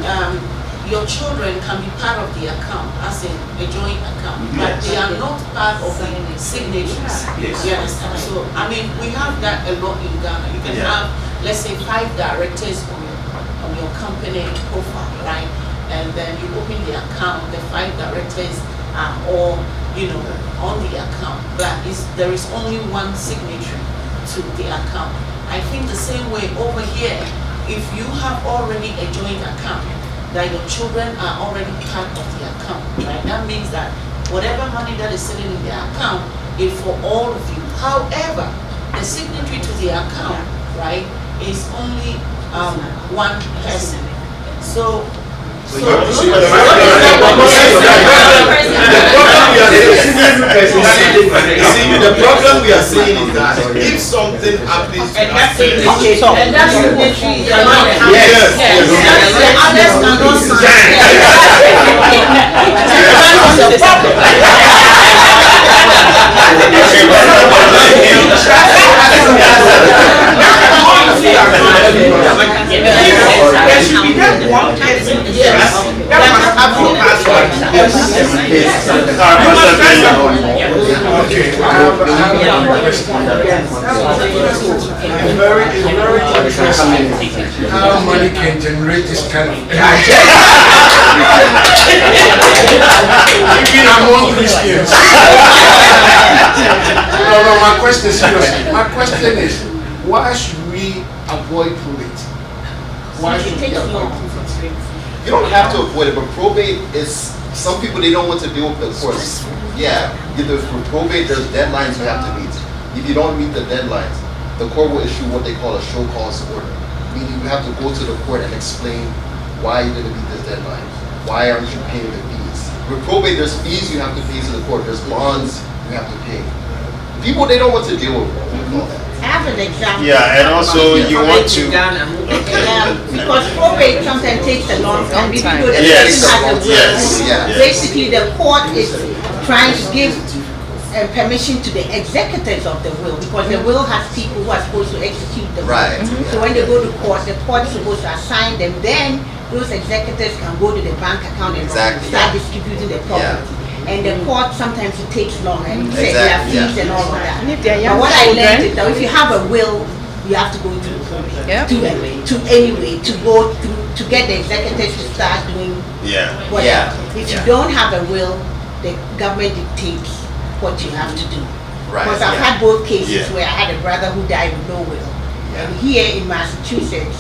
your children can be part of the account, as in a joint account, but they are not part of the signatures. Yes. You understand? So, I mean, we have that a lot in Ghana. You can have, let's say, 5 directors on your company profile, right? And then you open the account, the 5 directors are all, on the account, but there is only one signature to the account. I think the same way over here, if you have already a joint account, that your children are already part of the account, right? That means that whatever money that is sitting in the account is for all of you. However, the signatory to the account, right, is only one person. So The problem we are saying is that if something happens to us, Okay, so and that's signatory. yes, The others cannot There should be that one person that must have your password. Okay, I have a question. It's very interesting how money can generate this kind of energy. Even among Christians. No, my question is seriously. My question is, why should we avoid probate? Why should we avoid probate? You don't have to avoid it, but probate is, some people, they don't want to deal with the courts. Yeah, either for probate, there's deadlines you have to meet. If you don't meet the deadlines, the court will issue what they call a show cause order. Meaning you have to go to the court and explain why you didn't meet this deadline. Why aren't you paying the fees? With probate, there's fees you have to pay to the court. There's bonds you have to pay. People, they don't want to deal with all that. I have an example. Yeah, and also you want to. Because probate sometimes takes a long time. Even though the Yes, person has a will, yes. basically the court is trying to give permission to the executors of the will, because the will has people who are supposed to execute the will. Right. So when they go to court, the court is supposed to assign them. Then those executors can go to the bank account and Exactly, start distributing the property. And the court, sometimes it takes long, and you said there are fees and all of that. And if they're But young what I learned children, is that if you have a will, you have to go through probate. Yeah. To go through, to get the executors to start doing Yeah. whatever. Yeah. If you don't have a will, the government dictates what you have to do. Right. Because I've yeah. had both cases Yeah. where I had a brother who died with no will. Yeah. And here in Massachusetts,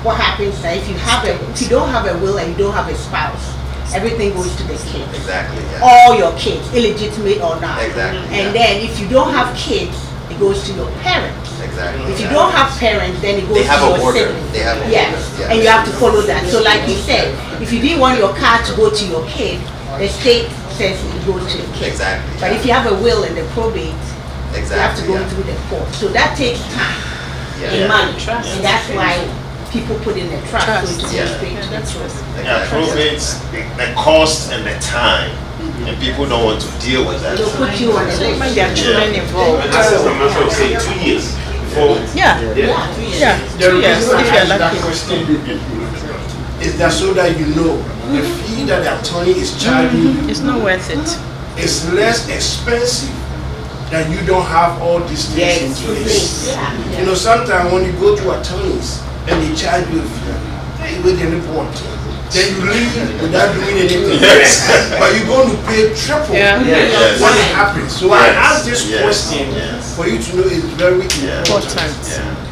what happens is that if you don't have a will and you don't have a spouse, everything goes to the kids. Exactly, yeah. All your kids, illegitimate or not. Exactly, And yeah. then if you don't have kids, it goes to your parents. Exactly. If you yeah. don't have parents, then it goes They to have your a order. siblings. They have a Yes, order. Yeah. and you have to follow that. So like you said, if you didn't want your car to go to your kid, the state says it goes to the kid. Exactly. But if you have a will and the probate, Exactly. you have to go yeah. through the court. So that takes time and money. And that's why people put in the trust, so it Yeah. goes straight to the trust. Yeah, probates, the cost and the time, and people don't want to deal with that. They'll put you on the list. when there are children involved. That's just a matter of saying 2 years before. Yeah, Yeah. yeah, 2 years if you're lucky. Question is that so that you know the fee that the attorney is charging you It's not worth it. is less expensive that you don't have all these things in place. You know, sometimes when you go to attorneys and they charge you a fee, hey, with any point, then you leave without doing anything. Yes. But you're going to pay triple Yes. when it happens. So I ask this Yes. question for you to know it's very important.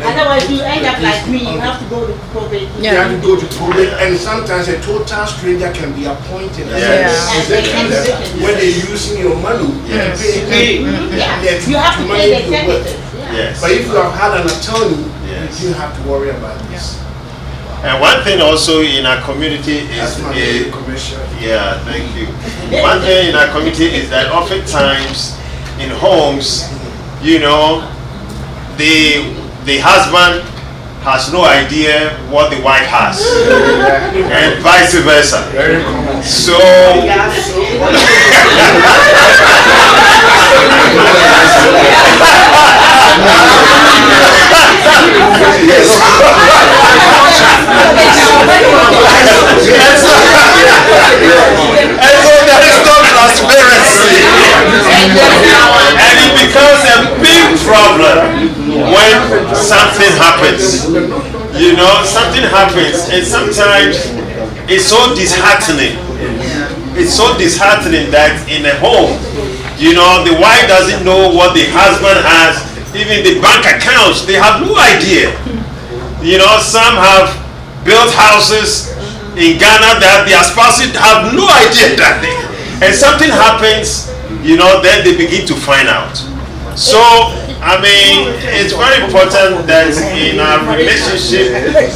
Otherwise, you end up like me. You have to go to probate. You have to go to probate, and sometimes a total stranger can be appointed as an executor when they're using your money to pay. You have to pay the executor. Yes. But if you have had an attorney, you don't have to worry about this. And one thing also in our community is, That's my commercial. yeah, thank you. One thing in our community is that oftentimes in homes, you know, the husband has no idea what the wife has, and vice versa. So, and so there is no transparency, and it becomes a big problem when something happens. You know, something happens, and sometimes it's so disheartening. It's so disheartening that in a home, you know, the wife doesn't know what the husband has. Even the bank accounts, they have no idea. You know, some have built houses in Ghana that their spouses have no idea that they, and something happens, you know, then they begin to find out. So, I mean, it's very important that in our relationship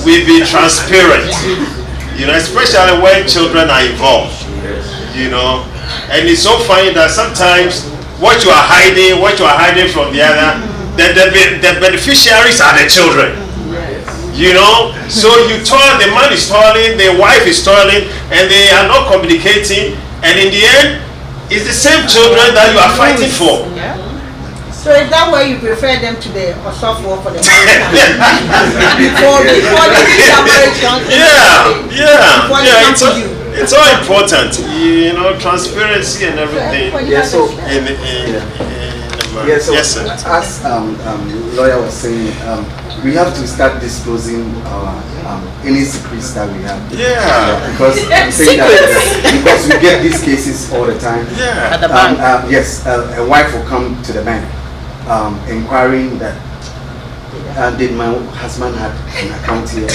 we be transparent, you know, especially when children are involved, you know. And it's so funny that sometimes what you are hiding from the other, the beneficiaries are the children. You know, so you toil, the man is toiling, the wife is toiling, and they are not communicating, and in the end, it's the same children that you are fighting for. So is that why you prefer them to the software for the marriage before they get marriage counseling? It's all important, you know, transparency and everything. So yes, sir. As lawyer was saying, we have to start disclosing any secrets that we have. Because I'm saying that because we get these cases all the time. At the bank. Yes, a wife will come to the bank inquiring that did my husband have an account here?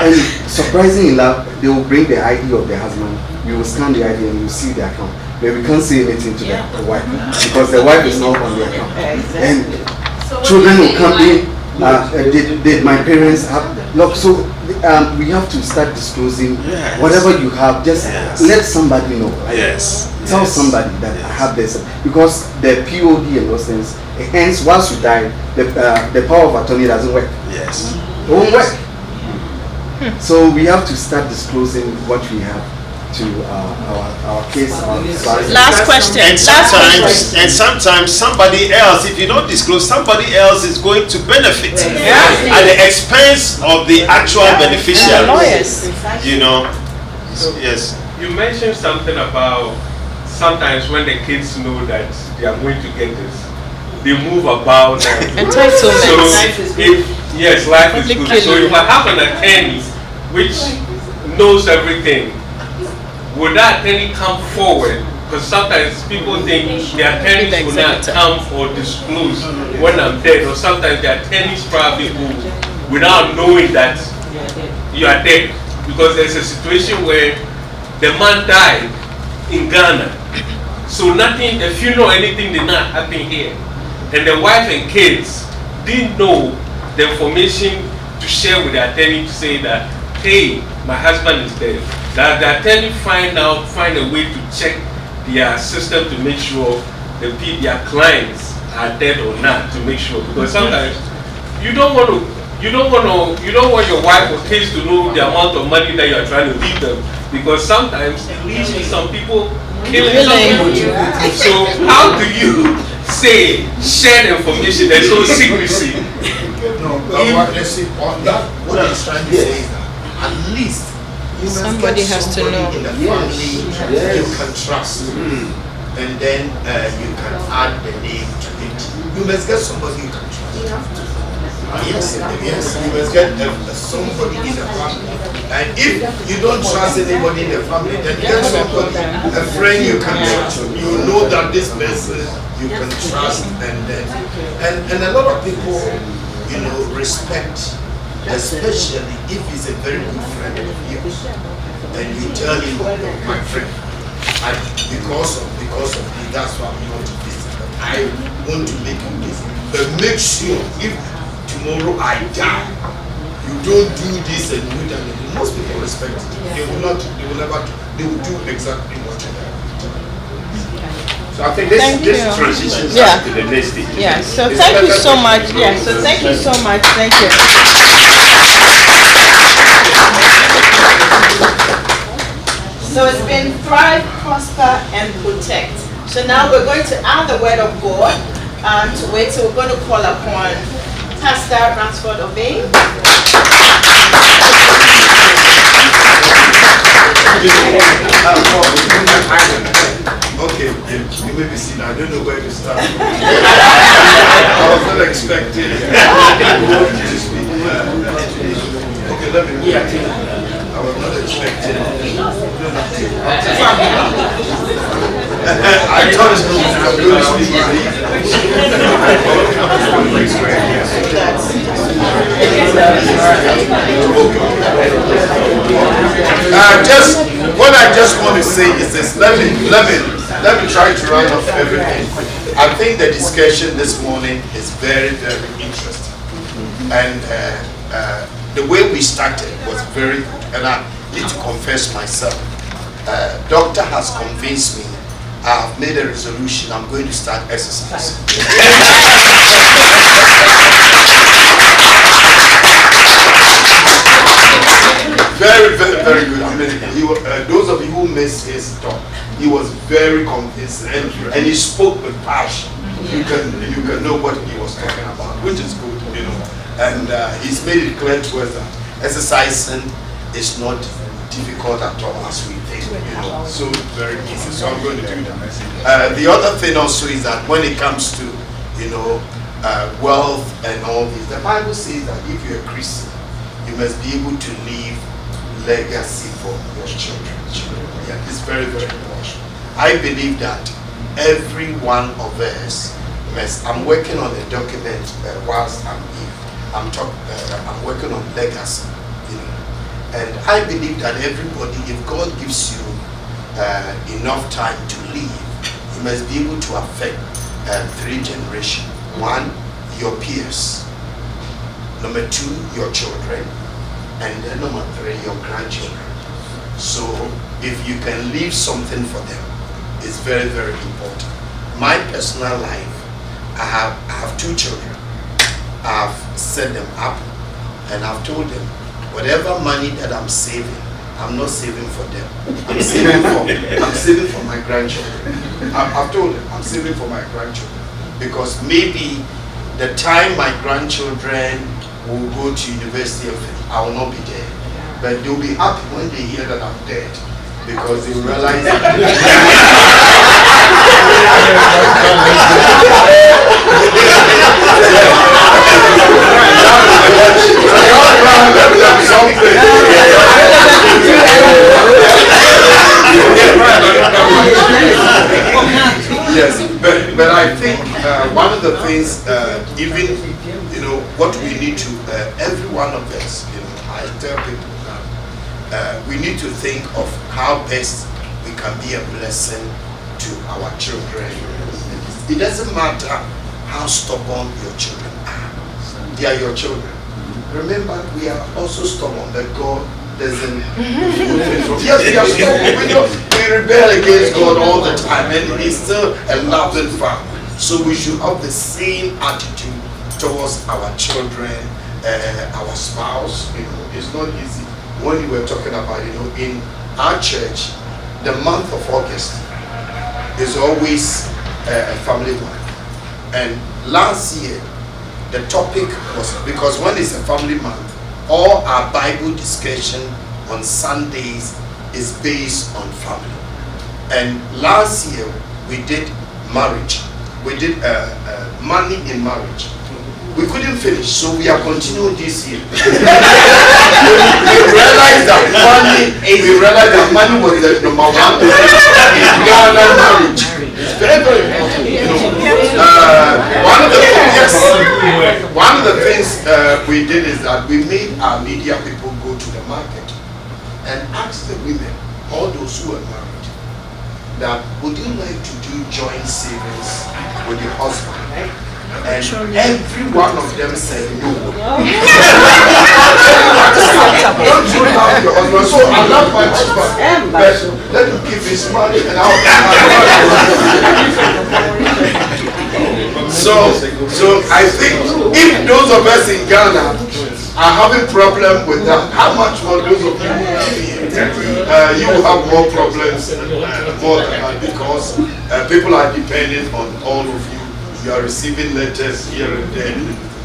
and surprisingly enough, they will bring the ID of the husband. You will scan the ID and you will see the account. But we can't say anything to the wife because the wife is not on the account. And children will come in. Did my parents have? Look, so we have to start disclosing whatever you have. Just let somebody know. Right? Tell somebody that I have this because the POD and those things. Hence, once you die, the power of attorney doesn't work. It won't work. So we have to start disclosing what we have to our case. Last question. And sometimes somebody else, if you don't disclose, somebody else is going to benefit at the expense of the actual beneficiary. You know. Yes. You mentioned something about sometimes when the kids know that they are going to get this, they move about and so life is good. Life is good. So if I have an attorney which knows everything, would that attorney come forward? Because sometimes people think the attorneys will not come or disclose when I'm dead, or sometimes the attorneys probably will without knowing that you are dead. Because there's a situation where the man died in Ghana, so nothing, the funeral, anything did not happen here, and the wife and kids didn't know the information to share with the attorney to say that, hey, my husband is dead. That the attorney find a way to check their system to make sure their clients are dead or not, to make sure, because sometimes you don't want your wife or kids to know the amount of money that you are trying to leave them, because sometimes it leads to some people killing somebody. So how do you share the information? There's no secrecy. No, let's see, on that, what I'm trying to say is that at least you must Somebody get has to somebody know. in the family you can trust. And then you can add the name to it. You must get somebody you can trust. Yes, you must get somebody in the family. And if you don't trust anybody in the family, then get somebody, a friend you can trust. You know that this person you can trust, and a lot of people, respect, especially if he's a very good friend of yours, and you tell him, my friend, because of this, that's why I'm not to visit. But I want to make you this. But make sure if tomorrow I die, you don't do this and do that. Most people respect it. They will do exactly what you do. So I think this transitions us to the next stage. Yeah, so thank you so much. Yeah, so thank you so much. Thank you. So it's been thrive, prosper, and protect. So now we're going to add the word of God to it. So we're going to call upon Pastor Ransford Obey. Okay, you may be seen. I don't know where to start. I was not expecting to speak. Okay, let me. I was not expecting. I thought I'm going to speak. What I just want to say is this. Let me try to round off everything. I think the discussion this morning is very, very interesting. And the way we started was very good. And I need to confess myself. Doctor has convinced me. I have made a resolution. I'm going to start exercising. Very, very, very good. I mean, those of you who missed his talk, he was very convincing, and he spoke with passion. You can know what he was talking about, which is good, And he's made it clear to us that exercising is not difficult at all as we think, So very easy. So I'm going to do that. The other thing also is that when it comes to wealth and all this, the Bible says that if you're a Christian, you must be able to leave legacy for your children. Yeah, it's very, very important. I believe that every one of us must. I'm working on a document whilst I'm here. I'm working on legacy, and I believe that everybody, if God gives you enough time to live, you must be able to affect 3 generations. 1, your peers. Number 2, your children. And then number 3, your grandchildren. So if you can leave something for them, it's very, very important. My personal life, I have 2 children. I've set them up and I've told them, whatever money that I'm saving, I'm not saving for them. I'm saving for my grandchildren. I've told them I'm saving for my grandchildren, because maybe the time my grandchildren will go to university, I will not be there. But they'll be happy when they hear that I'm dead, because they realize Yes, but I think one of the things, even what we need to, every one of us, I tell people that we need to think of how best we can be a blessing to our children. It doesn't matter how stubborn your children are; they are your children. Remember, we are also stubborn, but God doesn't. Yes, we are stubborn. We rebel against God all the time, and He's still a loving Father. So we should have the same attitude towards our children, our spouse. It's not easy. When you were talking about, in our church, the month of August is always a family month. And last year, the topic was, because when it's a family month, all our Bible discussion on Sundays is based on family. And last year we did marriage. We did money in marriage. We couldn't finish, so we are continuing this year. we realized that money was the number one in Ghana marriage. It's very, very important. One of the things we did is that we made our media people go to the market and ask the women, all those who are married, that would you like to do joint savings with your husband? And every one of them said no. Don't you love your husband? So I love my husband, but let him keep his money and I'll So I think if those of us in Ghana are having problem with that, how much more those of you here? You will have more problems more than that, because people are dependent on all of you. You are receiving letters here and there.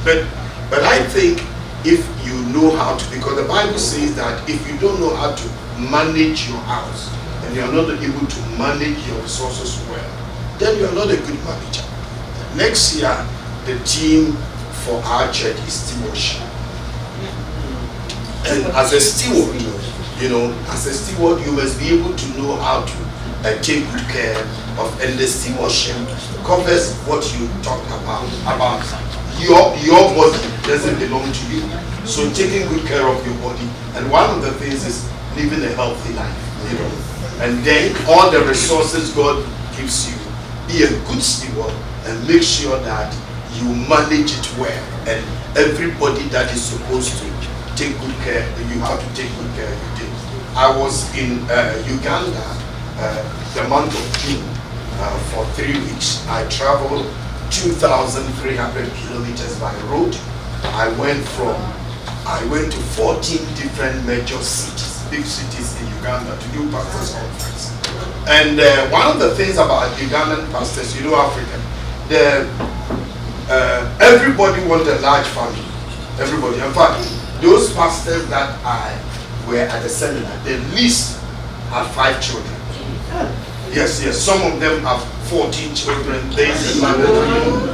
But I think if you know how to, because the Bible says that if you don't know how to manage your house and you are not able to manage your resources well, then you are not a good manager. Next year, the theme for our church is stewardship. And as a steward, as a steward, you must be able to know how to take good care of, and the stewardship covers what you talked about your body doesn't belong to you. So taking good care of your body, and one of the things is living a healthy life, and then all the resources God gives you, be a good steward and make sure that you manage it well, and everybody that is supposed to take good care, you have to take good care of it. I was in Uganda the month of June for 3 weeks. I traveled 2,300 kilometers by road. I went to 14 different major cities, big cities in Uganda, to do pastors' conference. And one of the things about Ugandan pastors, African, everybody wants a large family. Everybody. In fact, those pastors that were at the seminar, the least have 5 children. Yes. Some of them have 14 children.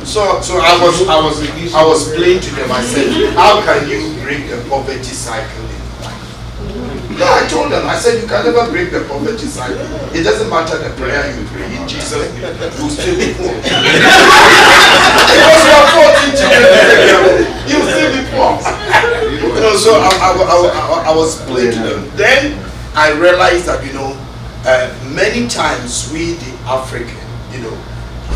So I was playing to them. I said, how can you break the poverty cycle in life? No, I told them. I said, you can never break the poverty cycle. It doesn't matter the prayer you pray in Jesus' name. You'll still be poor. Because you have 14 children, you'll still be poor. So I was playing to them. Then I realized that many times we the African,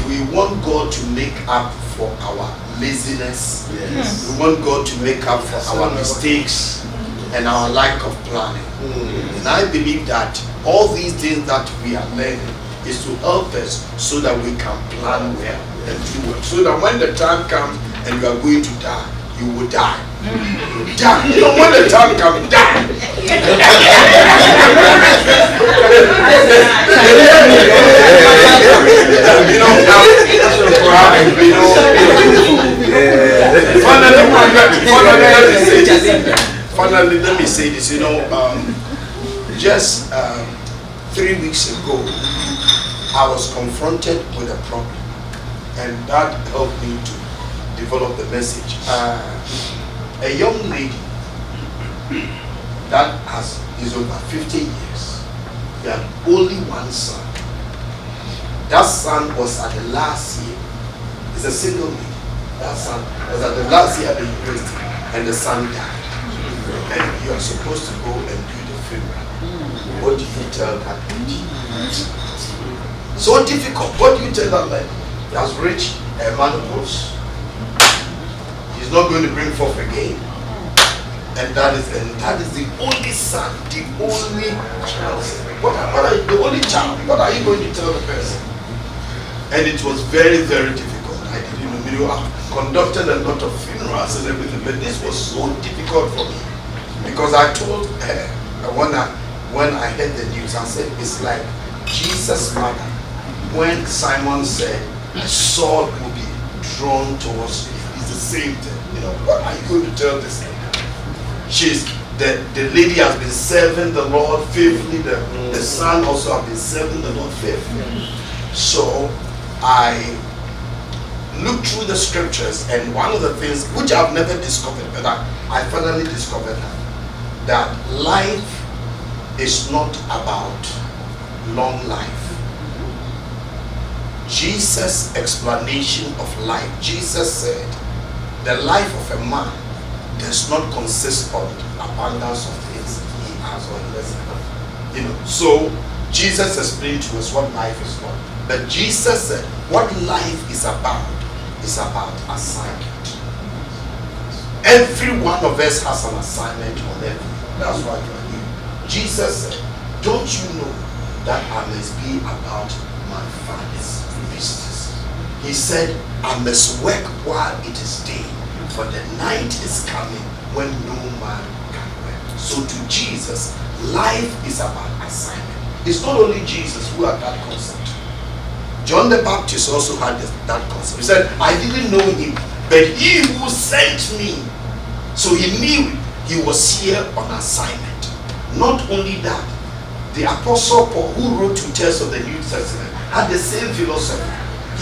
we want God to make up for our laziness. Yes. We want God to make up for our mistakes and our lack of planning. And I believe that all these things that we are learning is to help us so that we can plan well and do well. So that when the time comes and you are going to die, you will die. You will die. When the time comes, die. Finally, let me say this. Just 3 weeks ago, I was confronted with a problem, and that helped me to develop the message. A young lady that is over 50 years, they had only one son. That son was at the last year. It's a single lady. That son was at the last year at the university, and the son died. And you are supposed to go and do the funeral. What do you tell that lady? So difficult. What do you tell that lady? He has reached a menopause. He's not going to bring forth again. And that is the only son, the only child. The only child. What are you going to tell the person? And it was very, very difficult. I conducted a lot of funerals and everything, but this was so difficult for me, because I told her when I heard the news, I said, it's like Jesus' mother when Simon said Saul will be drawn towards you. It's the same thing. You know, what are you going to tell this lady? The lady has been serving the Lord faithfully. The son also has been serving the Lord faithfully. So I looked through the scriptures, and one of the things which I've never discovered, but I finally discovered that life is not about long life. Jesus' explanation of life, Jesus said, the life of a man does not consist of abundance of things he has or less enough. You know, so Jesus explained to us what life is not. But Jesus said, what life is about assignment. Every one of us has an assignment on everything. That's why you are here. Jesus said, don't you know that I must be about my Father's business? He said, I must work while it is day, for the night is coming when no man can work. So to Jesus, life is about assignment. It's not only Jesus who had that concept. John the Baptist also had that concept. He said, I didn't know him, but he who sent me. So he knew he was here on assignment. Not only that, the Apostle Paul, who wrote 2 thirds of the New Testament, had the same philosophy.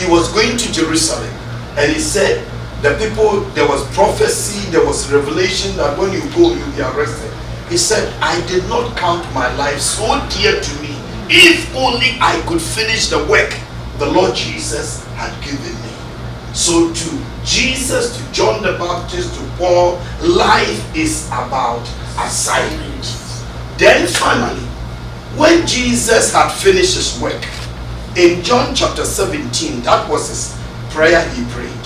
He was going to Jerusalem, and he said, the people, there was prophecy, there was revelation that when you go, you'll be arrested. He said, I did not count my life so dear to me, if only I could finish the work the Lord Jesus had given me. So to Jesus, to John the Baptist, to Paul, life is about assignment. Then finally, when Jesus had finished his work, in John chapter 17, that was his prayer he prayed.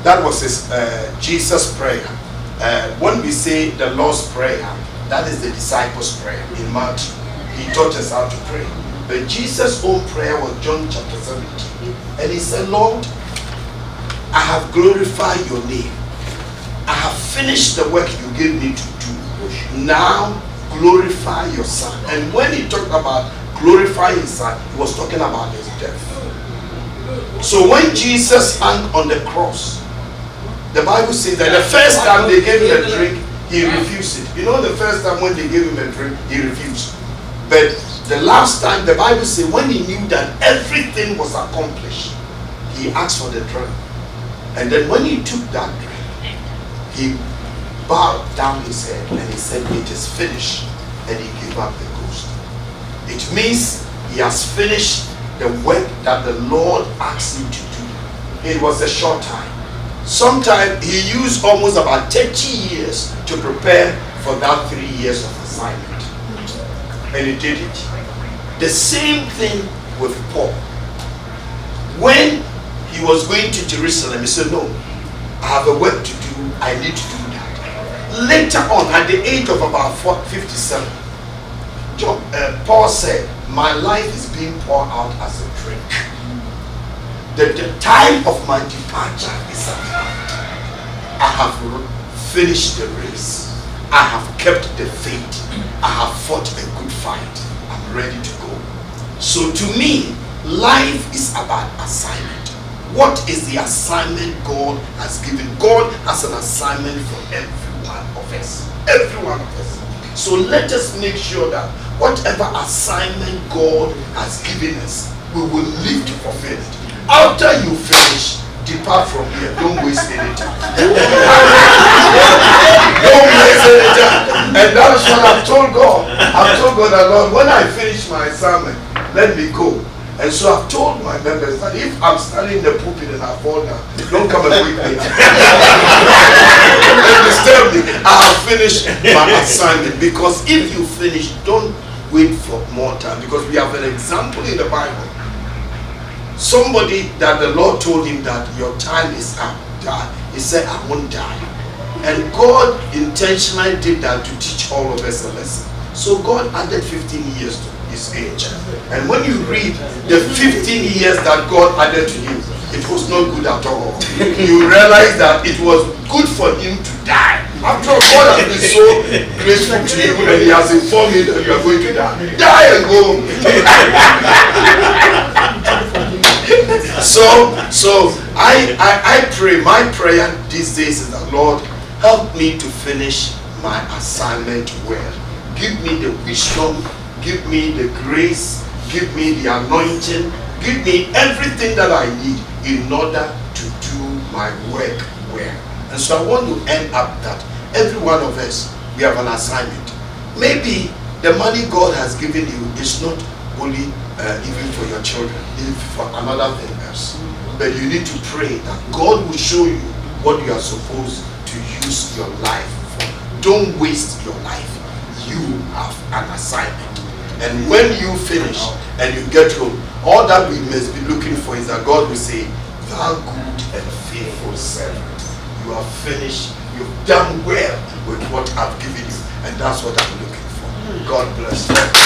That was his Jesus' prayer. When we say the Lord's Prayer, that is the disciples' prayer in Matthew. He taught us how to pray. But Jesus' own prayer was John chapter 17. And he said, Lord, I have glorified your name. I have finished the work you gave me to do. Now glorify your Son. And when he talked about glorifying his Son, he was talking about his death. So when Jesus hung on the cross, the Bible says that the first time they gave him a drink, he refused it. You know, the first time when they gave him a drink, he refused. But the last time, the Bible says, when he knew that everything was accomplished, he asked for the drink. And then when he took that drink, he bowed down his head and he said, it is finished. And he gave up the ghost. It means he has finished the work that the Lord asked him to do. It was a short time. Sometimes he used almost about 30 years to prepare for that 3 years of assignment. And he did it. The same thing with Paul. When he was going to Jerusalem, he said, no, I have a work to do. I need to do that. Later on, at the age of about 57, Paul said, my life is being poured out as a drink. The time of my departure is at hand. I have finished the race. I have kept the faith. I have fought a good fight. I'm ready to go. So to me, life is about assignment. What is the assignment God has given? God has an assignment for every one of us. Every one of us. So let us make sure that whatever assignment God has given us, we will live to fulfill it. After you finish, depart from here. Don't waste any time. Don't waste any time. And that is what I've told God. I've told God that, Lord, when I finish my assignment, let me go. And so I've told my members that if I'm standing in the pulpit and I fall down, don't come and wake me. Don't disturb me. I have finished my assignment. Because if you finish, don't wait for more time. Because we have an example in the Bible. Somebody that the Lord told him that your time is up, die. He said, I won't die. And God intentionally did that to teach all of us a lesson. So God added 15 years to his age. And when you read the 15 years that God added to him, it was not good at all. You realize that it was good for him to die. After all, God has been so graceful to you and he has informed you that you are going to die. Die and go. So I pray, my prayer these days is that, Lord, help me to finish my assignment well. Give me the wisdom, give me the grace, give me the anointing, give me everything that I need in order to do my work well. And so I want to end up that every one of us, we have an assignment. Maybe the money God has given you is not only even for your children, it's for another thing else. But you need to pray that God will show you what you are supposed to use your life for. Don't waste your life. You have an assignment. And when you finish and you get home, all that we must be looking for is that God will say, thou good and faithful servant. You have finished, you've done well with what I've given you. And that's what I'm looking for. God bless you.